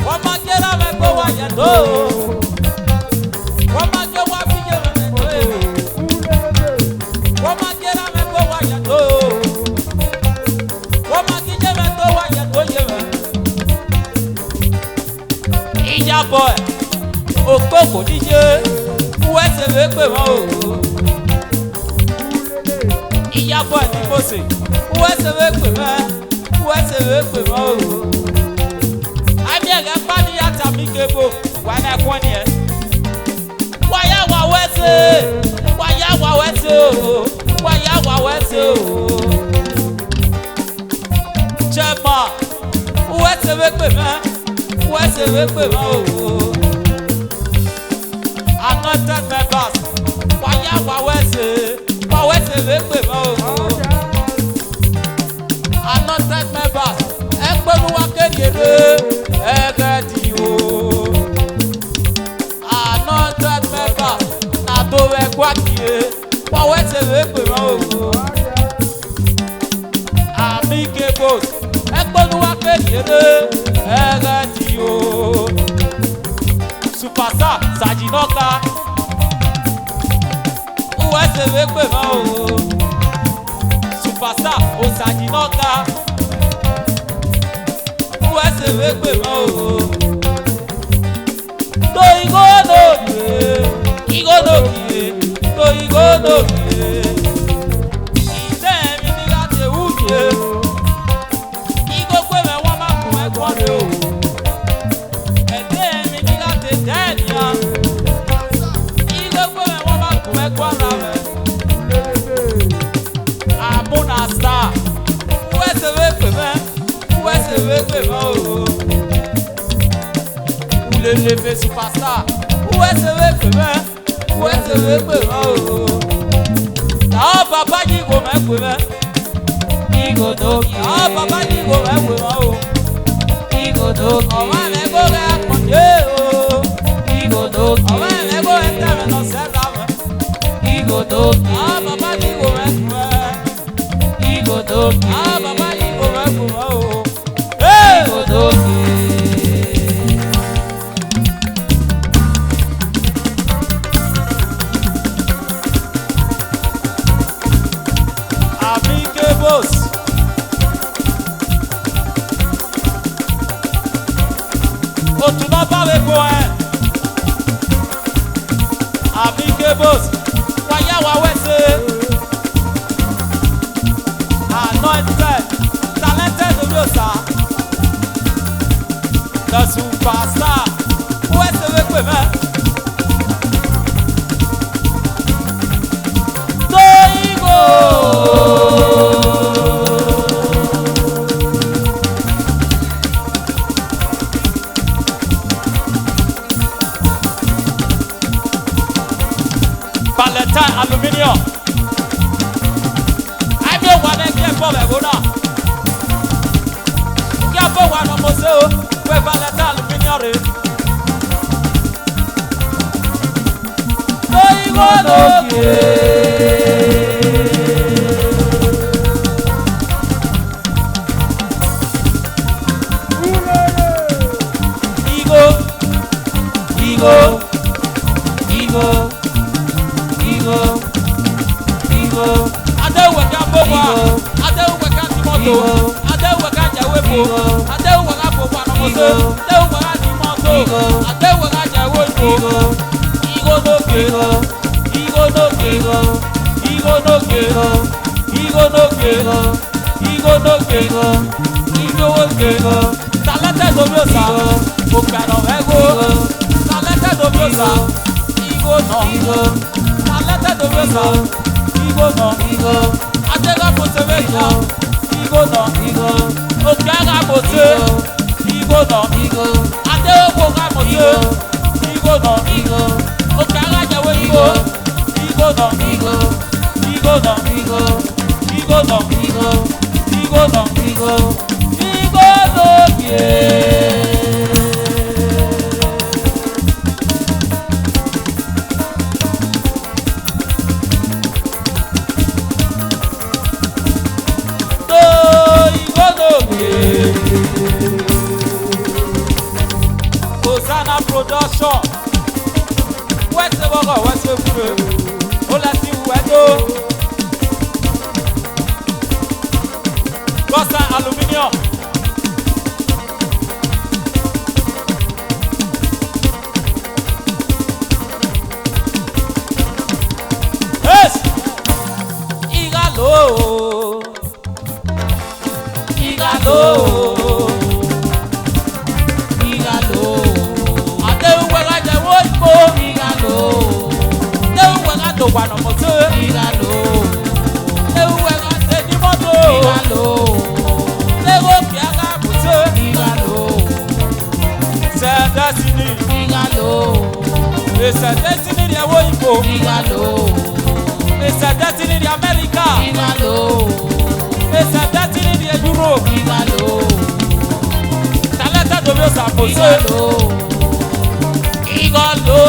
Wọ́n máa jẹ́ lábẹ́ kó wá yẹ tó. Wọ́n máa jẹ́ wá fi yẹ mẹ́ tó. Wọ́n máa jẹ́ lábẹ́ kó wá yẹ tó. Wọ́n máa kí jẹ́ mẹ́ tó wá yẹ tó yẹ mẹ́. Ìyàbọ̀ ẹ̀ òpó kò díje, wẹ́sẹ̀ wé pè wọ́n o. Ìyàbọ̀ ẹ̀ ní Mose, wẹ́sẹ̀ wé pè mọ́ o. Àbí ẹ̀gẹ́ pàdé yàtà mí kébo, wà ní ẹ̀kọ́ ni ẹ̀. Wáyà wà wẹ́sẹ̀ o. Chema, wẹ́sẹ̀ wé pè mọ́ o. Anointed members, wáyà wà wẹ́sẹ̀ wé pè mọ́ o. Anointed members ẹgbẹ́nu wa kékeré ẹgẹ́dì o. Anointed members nàdó ẹgbẹ́ àkìyè pọ̀wẹ́ ṣe wé pè mọ́ o. Àmì kébòs ẹgbẹ́nu wa kékeré ẹgẹ́dì o. Superstar Sajinoka wẹ́ ṣe wé pè mọ́ o. Superstar Osajinoka wẹ́ ṣe wé pè mọ́ o. To igonokie to igonokie ìtẹ́ mi ní láti wúye igbógbé mẹ́ wọ́n máa kún ẹ̀kọ́ mi o. Ẹ̀dẹ́ mi ní láti tẹ́ ènìyàn igbógbé mẹ́ wọ́n máa kún ẹ̀kọ́ ara rẹ̀. Amuna star wẹ́ ṣe wé pè mẹ́ wẹ́ ṣe wé pè mọ́ o. Ulelebe superstar wẹ́ ṣe wé pè mẹ́ wẹ́ ṣe wé pè mọ́ o. Àwọn bàbá yìí kò mẹ́ pè mẹ́. Àwọn bàbá yìí kò mẹ́ pè mọ́ o. Ọ̀wá rẹ̀ kó rẹ̀ kọ̀dé o. Ọ̀wá rẹ̀ kó rẹ̀ tẹ̀mẹ̀ lọ sẹ́ta mẹ́. Àwọn bàbá yìí kò mẹ́ pè mẹ́. Ah, bàbá yìí kò mẹ́ pè mọ́ o. Àmì kébòs. Òtún náà bá wẹ̀ kó ẹ̀. Àmì kébòs. Wáyà wá wẹ̀sẹ̀. Anointed, talented Oliosa. The superstar. Who is the way with me? Toigo. Valentine Aluminium. Kí a bọ̀ wà lọ́mọ sí o, pé Valentine Aluminium rè. Toigo lókè. Adéwé ká bọ̀ wá, adéwé ká ti mọ́tò, adéwé ká jẹ̀wé po, adéwé ká bọ̀ wá lọ́mọ sí, adéwé ká ti mọ́tò, adéwé ká jẹ̀wé po. Igo lókè, igo lókè, igo lókè, igo lókè, igo lókè, igo lókè. Talented Oliosa, òkàdọ̀ ẹ̀gó. Talented Oliosa, igo nọ. Talented Oliosa, igo nọ. Adéga pòtè méjì, igo nọ. Òkèga pòtè, igo nọ. Adéwòkò ká pòtè, igo nọ. Òkèga jẹ̀wé igo, igo nọ. Igo nọ. Igo nọ. Igo nọ. Igo lókè. Hosanna production. Wẹ́sẹ̀ bọ́kọ̀ wẹ́sẹ̀ fúre. Ó lẹ sí wẹ́dó. Gọ́sà aluminium. Yes! Igalo. Adéwé ká jẹ̀wé ìgbó. Adéwé ká tó wà nà mọ́tò. Adéwé ká tẹ̀ ní mọ́tò. Adéwé kí á ká mọ́tò. C'est destiny. C'est destiny ni ẹ̀wọ̀ ìgbó. C'est destiny. in the America. Igalo. It's a dirty in the Europe. Igalo. Talenta de Dios a posé. Igalo. Igalo.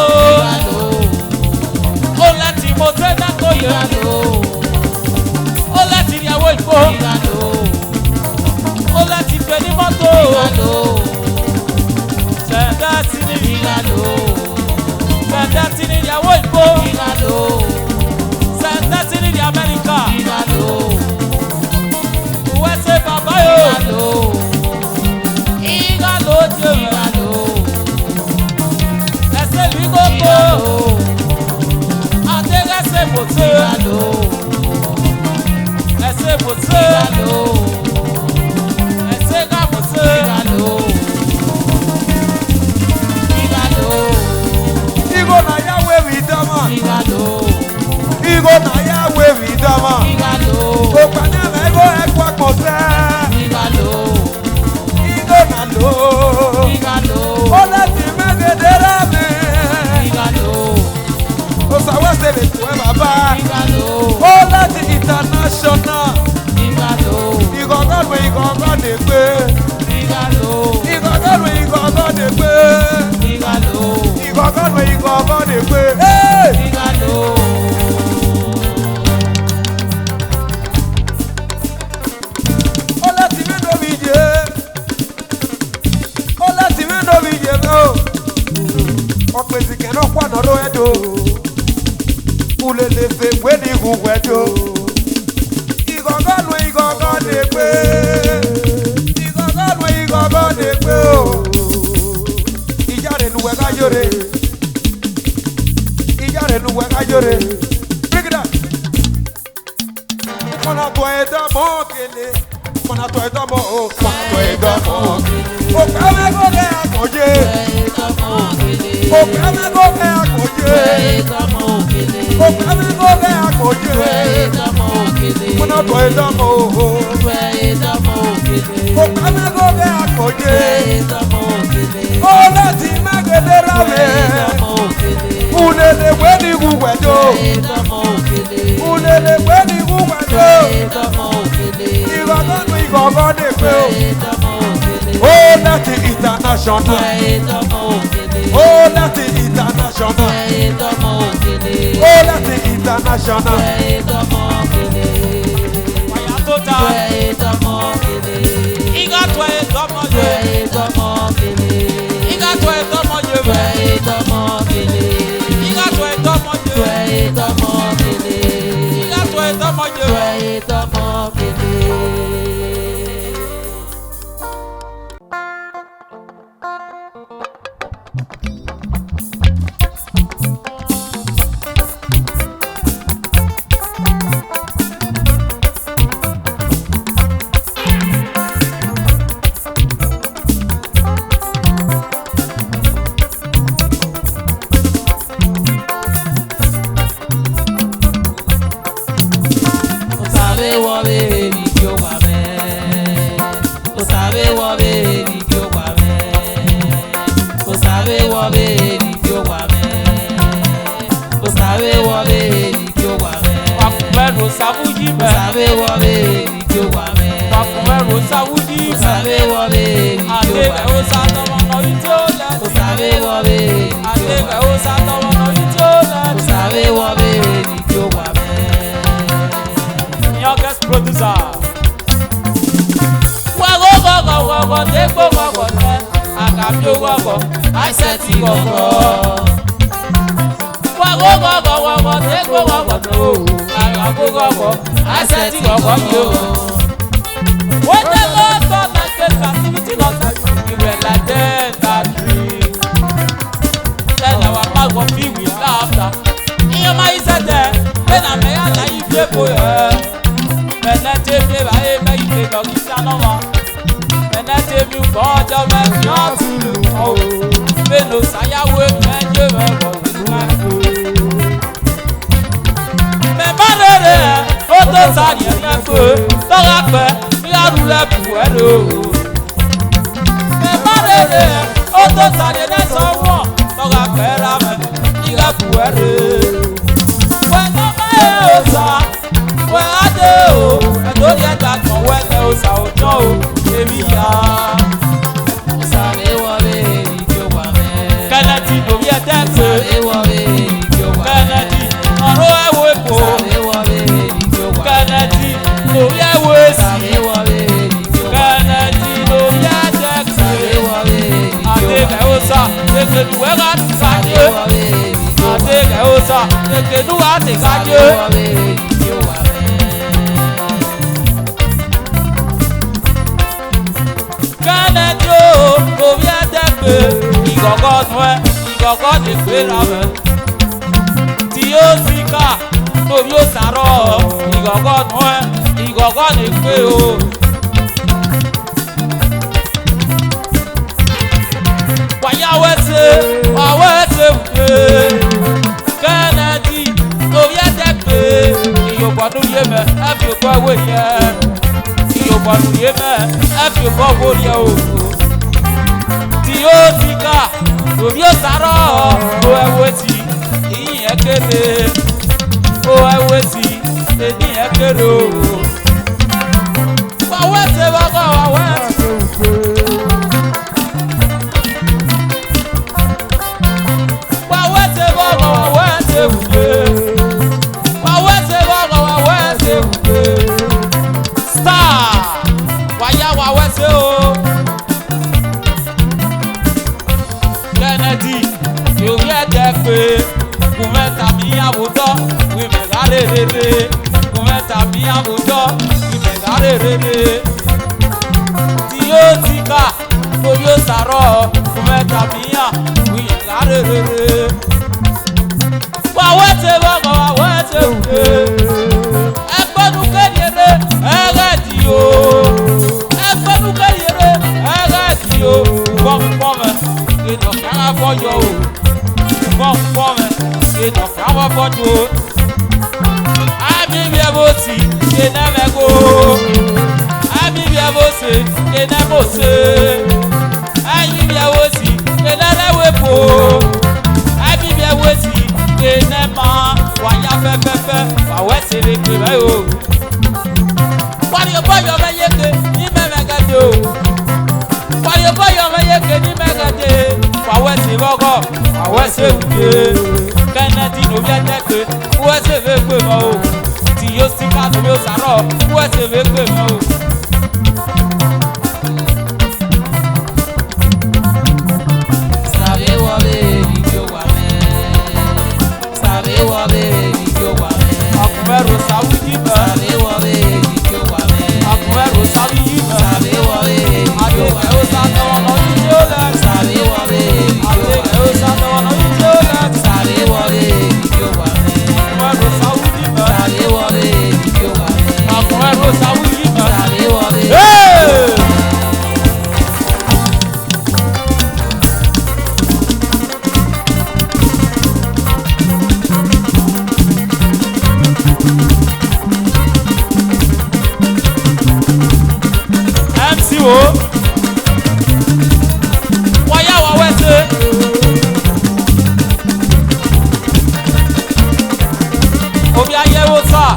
O la Timothée na koye. Igalo. O la Tiriawo Ifo. Igalo. O la Tifeni Moto. Igalo. C'est dirty in the Igalo. C'est dirty in the Yawo Ifo. Igalo. C'est dirty in the America. Igalo. Où est ce papa yo? Igalo. Igalo Dieu. Igalo. C'est lui Gogo. Igalo. Adresse Moto. Igalo. Ese Moto. Igalo. Ese ga Moto. Igalo. Igalo. Igo na Yahweh vidama. Igalo. Igo na Yahweh vidama. Igalo. Okwane mego ekwa kose. Igalo. Igo na lo. Igalo. Ola ti megedere me. Igalo. Osawa sebe tuwe baba. Igalo. Ola ti international. Igalo. Igogodwe igogo de pe. Igalo. Igogodwe igogo de pe. Igalo. Igogodwe igogo de pe. Hey! Igalo. Ola ti me no bije. Ola ti me no bije o. Opezi ke no kwa no ro edo. Ulele fe we ni hu wedo. Igogo de pe. Igogo de pe o. Ijare nu we ga yore. Ijare nu we ga yore. Bring it up. Mona to eda mo kele. Mona to eda mo o. Mona to eda mo. O ka me go de akoje. O ka me go de akoje. O ka me go de akoje. Mona to eda mo o. O ka me go de akoje. O la ti magede rame. Ulele we ni hu wedo. Ulele we ni hu wedo. Igogo de pe o. Oh, that's international. Oh, that's international. Oh, that's international. Waya tota. Iga toi domo je. Iga toi domo je. Iga toi domo je. Iga toi domo je. Savuji me. Sabe wo be ki o wa me. Pakumero savuji me. Sabe wo be ki o wa Ade o sa to mo no ito le. Sabe wo be Ade o sa to mo no ito le. Sabe wo be ki o wa me. Youngest producer. Wago te go go te. Akabi o go. I set it go go. Wago te go go no. I said to your you. When the Lord God has said captivity not that you were like that tree. Then our mouth will be with laughter. In your mind said there, then I may have like you for her. And that if you are able to take a mission over. And that if you got your man, you're to look out. When no saya will man, you will Oto sari ẹ̀fọ́ tọ́ra pẹ́ yàrá lẹ́bù ẹ̀rọ. Mẹ́fà rere oto sari ẹ̀sọ́ wọ̀ tọ́ra pẹ́ ramẹ́ ìrẹ́bù ẹ̀rọ. Wẹ́nà báyẹ̀ ọ̀sà ekenuwega tikadie adeke osa ekenuwa tikadie kennedy o obi ẹdẹgbe ìgọgọ ní gbéra mẹ tí yóò ti ká obi ó sàrọ ìgọgọ ní gbé o. wàyáwẹ́sẹ̀ wàwẹ́sẹ̀ wùdé kennedy obi ẹdẹgbe ìyóbọ̀nù yé mẹ ẹbí òkú ẹwé yẹ ìyóbọ̀nù yé mẹ ẹbí òkú ọwọ́ yẹ o. tí yóò ti ká obi ó sàrọ̀ o ẹwé ti ìyẹn kéde o ẹwé ti èdè yẹn kéde o. wàwẹ́sẹ̀ wàkọ̀ wàwẹ́sẹ̀ wàwẹ́sẹ̀ wàkọ̀ wàwẹ́sẹ̀ wùdé wàwẹ́sẹ̀ wàkọ̀ wàwẹ́sẹ̀ wùdé star wàyà wàwẹ́sẹ̀ o. kennedy yorí ẹ̀jẹ̀ pé kùmẹ́ta mi àwùjọ wímẹ̀gá rèrèrè kùmẹ́ta mi àwùjọ wímẹ̀gá rèrèrè tí yóò ti ká lórí òsàrọ̀ kùmẹ́ta mi àwùjọ rèrèrè wàwẹ́sẹ̀ wọ́kọ̀ wàwẹ́sẹ̀ wùdé ẹgbẹ́nu kéde ẹ̀rẹ́dì o ẹgbẹ́nu kéde ẹ̀rẹ́dì o pọ́npọ́nmẹ́ ìdọ̀ kára fọ́jọ́ o pọ́npọ́nmẹ́ ìdọ̀ kára fọ́jọ́ o àbíbi ẹ̀bọ̀ sí ìnẹ́mẹ́gò àbíbi ẹ̀bọ̀ sí ìnẹ́mọ̀sẹ̀ àyíbi ẹ̀bọ̀ sí ìnẹ́lẹ́wẹ̀pọ̀ àbíbi ẹ̀bọ̀ sí ìnẹ́mà wàyà fẹ́fẹ́fẹ́ wàwẹ́sẹ̀ lè pè bẹ́ẹ̀ o wàlíọ̀bọ̀yọ̀ mẹ́yẹ́kẹ́ ní mẹ́mẹ́gẹ́dẹ́ o wàlíọ̀bọ̀yọ̀ mẹ́yẹ́kẹ́ ní mẹ́gẹ́dẹ́ wàwẹ́sẹ̀ bọ́kọ̀ wàwẹ́sẹ̀ wùdé kennedy lóbi ẹ̀dẹ́gbẹ́ wẹ́sẹ̀ fẹ́ gbé mọ́ o tí yóò sì ká lóbi ó sàrọ̀ wẹ́sẹ̀ fẹ́ gbé mọ́ o. Sabe wọlé ìjọ wà mẹ́. Sabe wọlé ìjọ wà mẹ́. àkùnbẹ́rù sáwùjí mẹ́. Sabe wọlé ìjọ wà mẹ́. àkùnbẹ́rù sáwùjí mẹ́. Sabe wọlé ìjọ wà àdéhùn ó sàtọ̀wọ̀n náà yìí tí ó lẹ̀. Sabe wọlé ìjọ wà àdéhùn ó sàtọ̀wọ̀n náà yìí tí ó lẹ̀. Sabe wọlé ìjọ wà mẹ́. àkùnbẹ́rù sáwùjí mẹ́. Sabe wọlé ìjọ wà mẹ́. àkùnbẹ́rù sáwùjí mẹ́. Sabe wọlé mc wo wọ́yá wàwẹ́sẹ̀ obi ayẹwo sáà.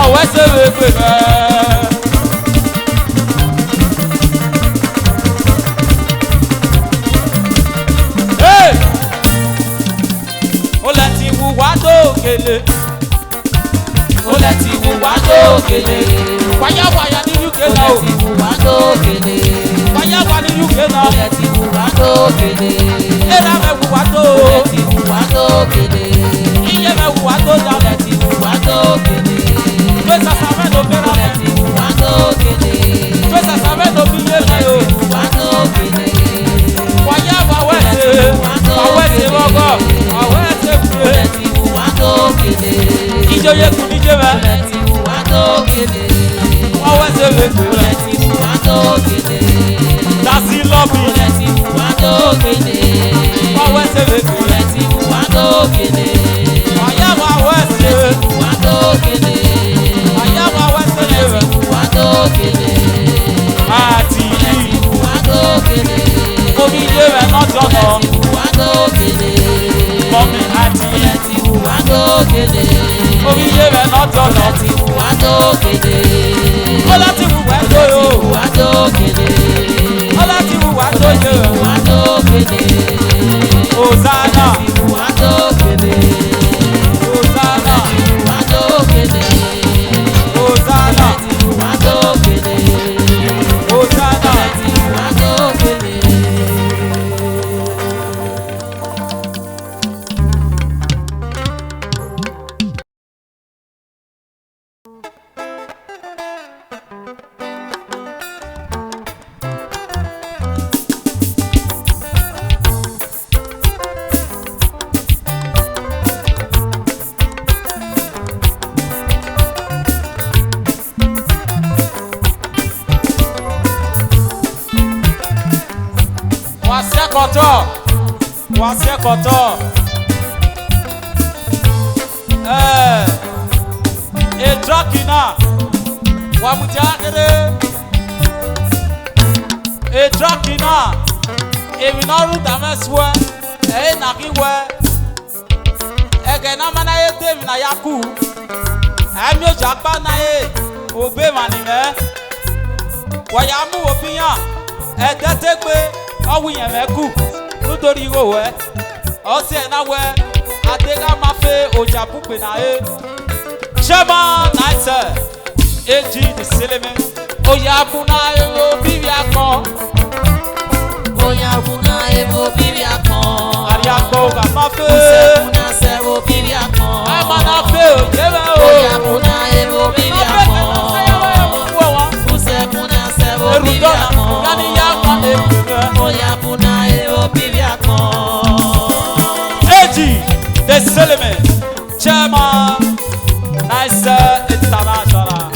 ọ̀wẹ́sẹ̀ wèé pè mẹ́ẹ́. wá dókèlè. ó lẹ ti wù wá dókèlè. wáyáwáyá ní uk ó náà lẹ o. ti wù wá dókèlè. wáyáwá ní uk náà. ó lẹ ti wù wá dókèlè. ẹ̀rọ mẹ́ wù wá tó. ó lẹ ti wù wá dókèlè. iye mẹ́ wù wá tó ó dáná. lẹ ti wù wá dókèlè. pé sàṣà mẹ́ ló fẹ́ràn ó lẹ mẹ́. ti wù wá dókèlè. pé sàṣà mẹ́ ló fi yé ó lẹ mẹ́ o. ti wù wá dókèlè. wáyáwá wẹ̀sẹ̀ wàwẹ̀sẹ̀ bọ́gọ̀ wàwẹ̀sẹ̀ ó fúre. lẹ ti wù wá dókèlè. ìjòyè kù níjẹ́ ó mẹ́. lẹ ti wù wá dókèlè. wàwẹ̀sẹ̀ ó fúre. lẹ ti wù wá dókèlè. dasi lọ́bì. ó lẹ ti wù wá dókèlè. wàwẹ̀sẹ̀ ó fúre. lẹ ti wù wá dókèlè. wàyáwá wẹ̀sẹ̀. wù wá dókèlè. wàyáwá wẹ̀sẹ̀ ó lẹ lè ti wù wá dókèlè. àti ó lẹ yìí. ti wù wá dókèlè. omi yé rẹ̀ náà ó jọ̀nà. lẹ ti wù wá dókèlè. mọ́mí àti ó lẹ yìí. ti wù wá dókèlè. omi yé rẹ̀ náà ó jọ̀nà. lẹ ti wù wá dókèlè. ó láti wù wá tó ó lẹ ti yó. wù wá dókèlè. ó láti wù wá tó yó. wá dókèlè. koto. Wase koto. Edrakina. Wamujakere. Edrakina. Ebinaru dameswe. Nakiwe. Egena mana yete mina yaku. Amyo jakpa na ye. Obe manime. Wayamu opiyan. Edetegbe. Owiyen meku. Nítorí ìwò ẹ ọsẹ náwẹ adéga máa fẹ ọjà púpẹ náà ẹ ṣẹmọ náìsẹ èjì nìsílẹmẹ oyàbùnà èrò bíbí akàn oyàbùnà èrò bíbí akàn àríyàgbọ ọgà máa fẹ ọsẹkùnà sẹrò bíbí akàn àmà náà fẹ òjẹ bẹ o oyàbùnà èrò bíbí akàn ọsẹkùnà sẹrò bíbí akàn oyàbùnà èrò bíbí akàn. Eji de Seleme Chairman Nice International.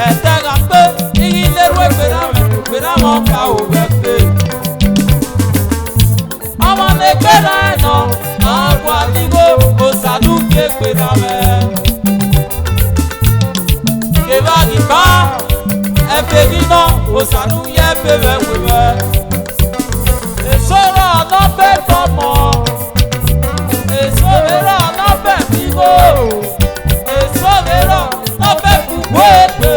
Ẹ̀tẹ́gà pé iyì lérú ìgbéráwọ̀ ọ̀ka òwe pé. Ọmọ ní gbéra ẹ̀nà àgbà nígbò òsàdúkè gbéra mẹ́. Kèbá nìkan ẹ̀fẹ̀ nínà òsàdúyẹ bẹ̀rẹ̀ wẹ̀rẹ̀. Èsòrò ọ̀nà bẹ́ẹ̀ fọmọ. Èsòrò ọ̀nà bẹ́ẹ̀ fíwó. Èsòrò ọ̀nà bẹ́ẹ̀ fúwó èpè.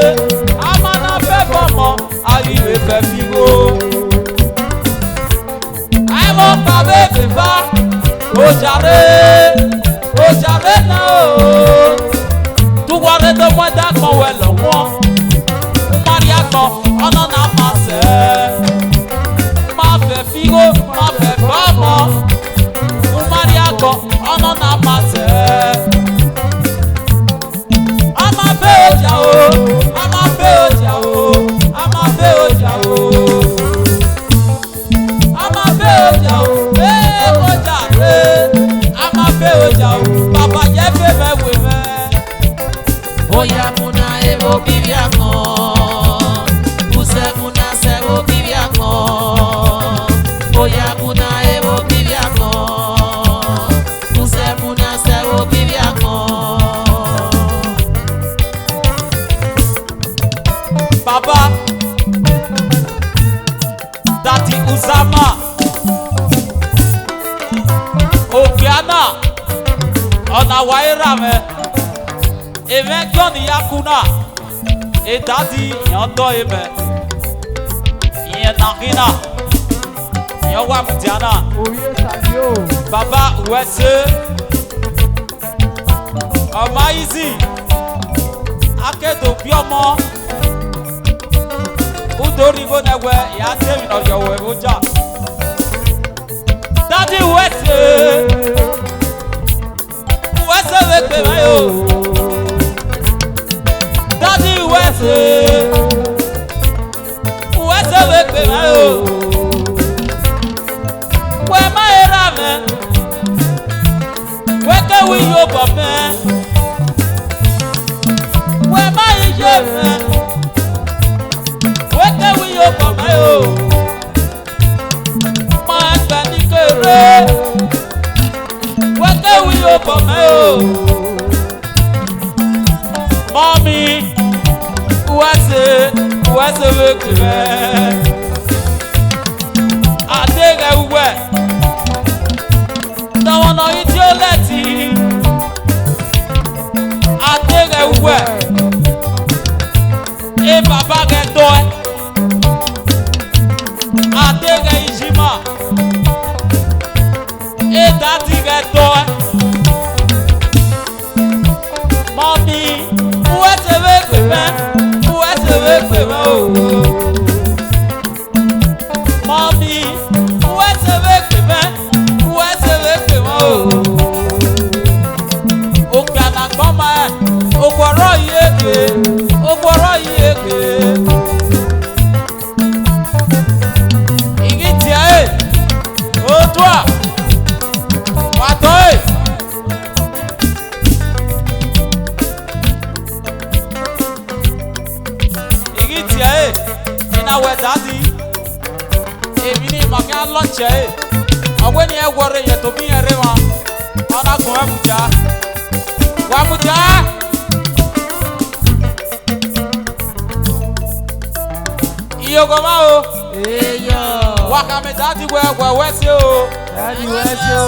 Àmàna bẹ́ẹ̀ fọmọ. Ayíwé bẹ́ẹ̀ fíwó. Àìmọ̀ kàwé bèbá. Òjàre náà o. Túwárẹ́ tó mọ́ dágbọ̀n wẹ̀ lọ́wọ́. Kúmárì àgbọ̀n ọ̀nà náà máa sẹ́. Figo, ma fẹ́ fọmọ, Umari akọ, ọ̀nà náà máa tẹ̀. A máa bẹ́ ọjà o, a máa bẹ́ ọjà o, a máa bẹ́ ọjà o. A máa bẹ́ ọjà o, ọjà rẹ̀. A máa bẹ́ ọjà o, bàbá yẹ fẹ́ bẹ́ wẹ̀ mẹ́. Oya muna ebo bíbí akàn, Usemuna sẹ́wọ́ bíbí akàn. Oya muna ebo bíbí akàn, Usemuna sẹ́wọ́ bíbí akàn. Baba, Dati Uzama, Obiana, ọ̀nà wáyéra mẹ́, èmẹ́ gbọ́nì yakuna, ìdádì ìyàndọ́ èmẹ́, ìyẹn nàkínà. Yọwa mutiana. Baba wẹsẹ. Ọmọ izi. Akédo bí ọmọ. Udori bó nẹwẹ ìyá sẹ́mi ọ̀yọ̀wọ̀ ẹ̀mọ́jà. Dádì wẹsẹ. Wẹsẹ lè pè mí o. Dádì wẹsẹ. Wẹsẹ lè pè mí o. Where my ramen, where can we go for men? Where my ramen, where can we go for my own? My panicere, where can we go for my own? Mommy, what's it look man? I think I will. Ọ̀nà ìdí ó lẹ́tì àdéhẹ̀wẹ̀ ẹ bàbá rẹ̀ tọ́ ẹ àdéhẹ̀ ìjìmá ẹ dàdí rẹ̀ tọ́ ẹ mọ́mí wúwẹ́ tẹ̀wé pè mẹ́ o mọ́mí wúwẹ́ tẹ̀wé pè mẹ́. Ogbana gbọ́mọ ẹ̀, ògbọ̀rọ̀ yìí èké. Igi tiẹ̀ ẹ̀, òtú à, wàtọ́ ẹ̀. Igi tiẹ̀ ẹ̀, ìnà lunche awe ni egwore ye to bi ere wa ana ko abuja wa abuja iyo go ma o eyo wa ka me daddy we wese o daddy wese o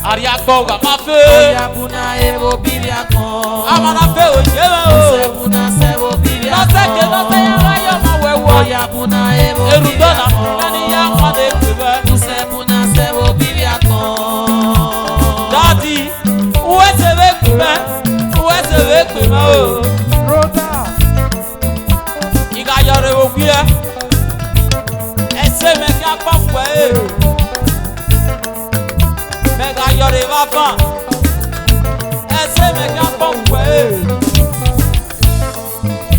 ari agbo ga ma fe oya buna ebo bibia kan amana fe o je o se buna sebo bibia no se ke no se ya ra yo ma we wo oya buna ebo erudo na nani ya ma de pebe se buna sebo bibia kan daddy wese we pebe o Rota. iga yore wo gbe ese me ka pa fwe me ga yore va fa ese me ka pa fwe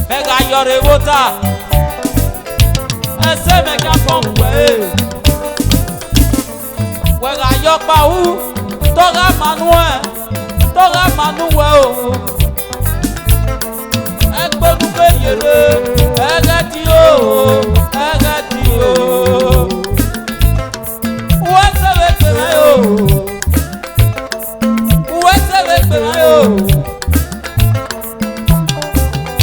me ga yore wota ese me ka pa fwe we ga yo pa u to ga manuwe o egbonu pe yele egeti o wese we pe o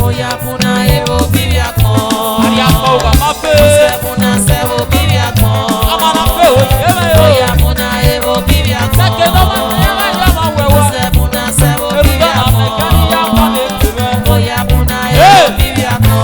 oya buna ebo bibia kan ari apo ga ma fe se buna sebo bibia kan amana fe o yele o oya buna ebo bibia kan seke no ma ya ma wewo se buna sebo erudo bibia na me ka ni ya ma de pebe oya buna ebo bibia kan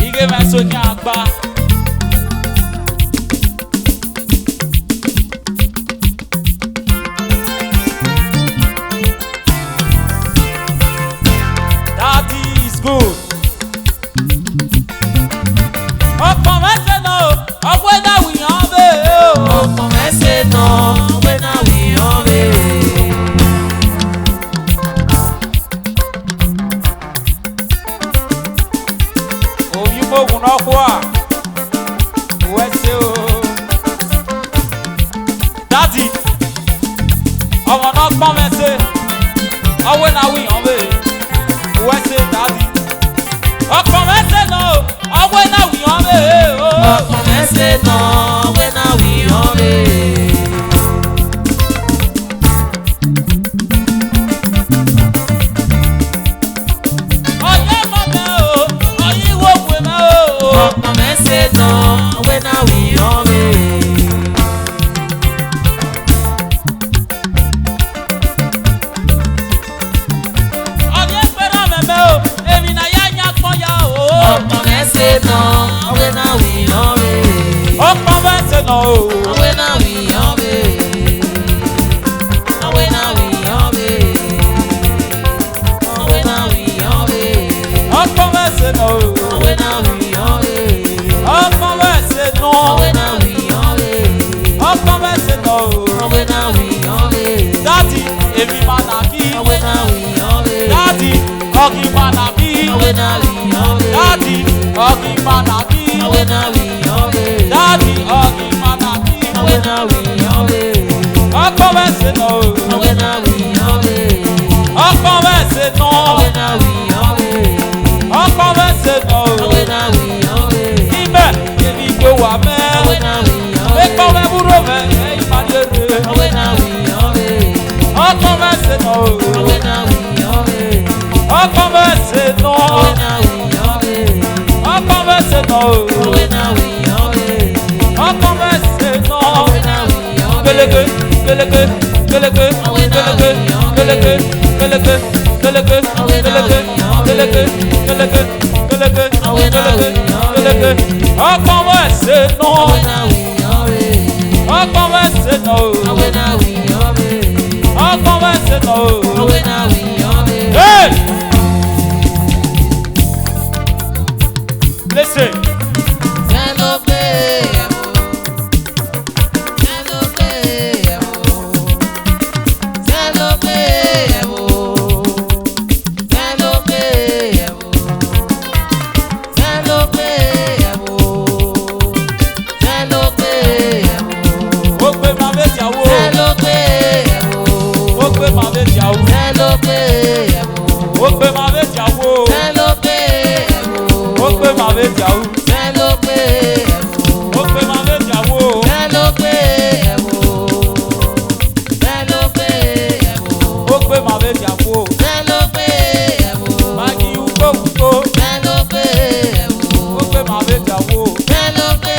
ige ma so ni agba that is good ọkọ mẹsẹ náà ọgbẹ náà wìyàn bẹ́ẹ̀ o ọkọ mẹsẹ náà ọgbẹ náà wìyàn bẹ́ẹ̀. òyìnbó ògùn náà kó à wẹ́sẹ̀ o dátì ọmọ náà gbọ́n mẹ́sẹ̀ ọwọ́ náà wíyàn bẹ́ẹ̀ wẹ́sẹ̀ dátì ọkọ̀ mẹ́sẹ̀ náà ọwọ́ náà wíyàn bẹ́ẹ̀ o ọkọ mẹsẹ náà ọgbẹ náà wìyàn bẹ́ẹ̀. ọyẹ́ mọ́ mẹ́ o ọyíwó pè mẹ́ o ọkọ mẹsẹ náà ọgbẹ náà wìyàn bẹ́ẹ̀. ọyẹ́ pẹ̀rọ mẹ́mẹ́ o èmi náà yá nyá pọ́n yá o ọkọ mẹsẹ náà ọgbẹ náà wìyàn bẹ́ẹ̀. ọkọ̀ mẹ́sẹ̀ náà o ọgbẹ náà wìyàn bẹ́ẹ̀. ọgbẹ náà wìyàn bẹ́ẹ̀. ọgbẹ náà wìyàn bẹ́ẹ̀. ọkọ̀ mẹ́sẹ̀ náà o ọgbẹ náà wìyàn bẹ́ẹ̀. ọkọ̀ mẹ́sẹ̀ náà ọgbẹ náà wìyàn bẹ́ẹ̀. ọkọ̀ mẹ́sẹ̀ náà o ọgbẹ náà wìyàn bẹ́ẹ̀. dátì èmi máa nà kí ọgbẹ náà wìyàn bẹ́ẹ̀. dátì ọ̀gì máa nà kí ọgbẹ náà wìyàn bẹ́ẹ̀. dátì ọ̀gì máa nà kí ọgbẹ náà wìyàn bẹ́ẹ̀. dátì ọ̀gì máa nà kí ọgbẹ náà wìyàn bẹ́ẹ̀. ọkọ̀ mẹ́sẹ̀ náà o ọgbẹ náà wìyàn bẹ́ẹ̀. ọkọ̀ mẹ́sẹ̀ náà ọgbẹ náà wìyàn bẹ́ẹ̀. ọkọ̀ mẹ́sẹ̀ náà o ọgbẹ náà wìyàn bẹ́ẹ̀. ibẹ̀ èmi gbé wà mẹ́ ọgbẹ náà wìyàn ẹ̀kọ́ mẹ́ búrò mẹ́ ìpàdé rẹ̀ ọgbẹ náà wìyàn bẹ́ẹ̀. ọkọ̀ mẹ́sẹ̀ náà o ọgbẹ náà wìyàn bẹ́ẹ̀. ọkọ̀ mẹ́sẹ̀ náà ọgbẹ náà wìyàn bẹ́ẹ̀. ọkọ̀ mẹ́sẹ̀ náà o ọgbẹ náà wìyàn bẹ́ẹ̀. ọkọ̀ mẹ́sẹ̀ náà ọgbẹ náà wìyàn bẹ́ẹ̀. gbẹlẹgẹ gbẹlẹgẹ gbẹlẹgẹ gbẹlẹgẹ gbẹlẹgẹ gbẹlẹgẹ gbẹlẹgẹ gbẹlẹgẹ gbẹlẹgẹ gbẹlẹgẹ gbẹlẹgẹ gbẹlẹgẹ ọkọ̀ mẹ́sẹ̀ náà ọgbẹ náà wìyàn bẹ́ẹ̀. ọkọ̀ mẹ́sẹ̀ náà o ọgbẹ náà wìyàn bẹ́ẹ̀. ṣe nà o. Òwe náà wí ọ̀rẹ́. Hey! Listen. Ó gbé máa bẹ jàwó. Ó gbé máa bẹ jàwó. Ó gbé máa bẹ jàwó. Ó gbé máa bẹ jàwó. Magi ukó ukó. Ó gbé máa bẹ jàwó. Sẹ́lógbé.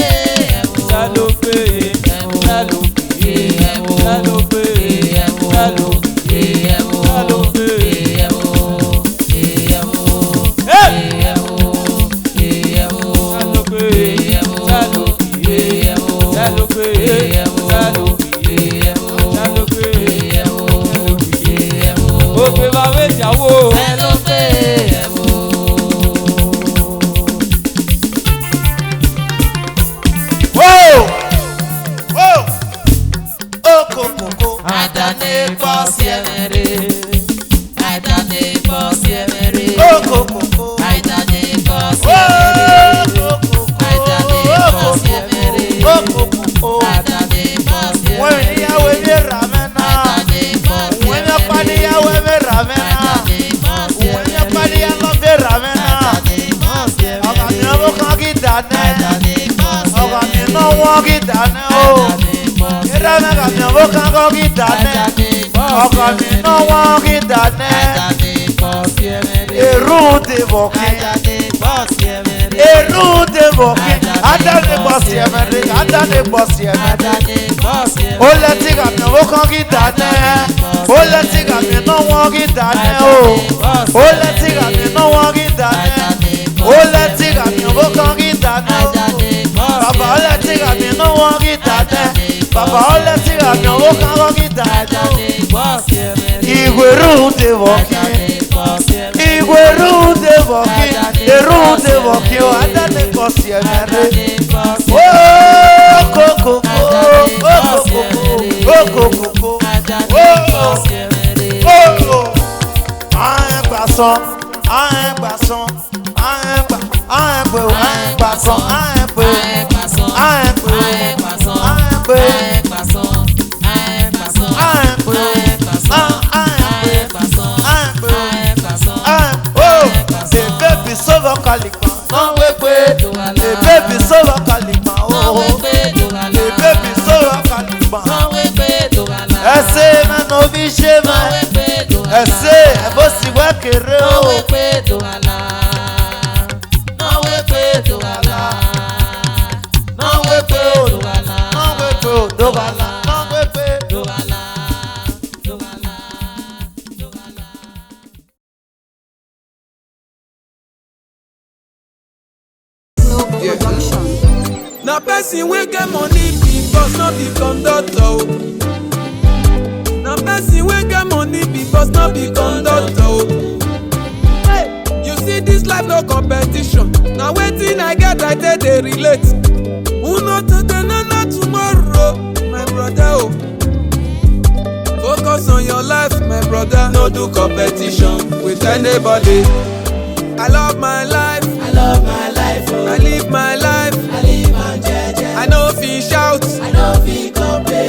Na person wey get money be boss, no be conductor. Na person wey get money be boss, no be conductor. You see this life no competition. Na wetin I get I take dey relate. Who know today, no know tomorrow, my brother. Focus on your life, my brother. No do competition with anybody. I love my life. I love my life. I live my life. I live my jeje. I know fit shout. I know fit complain.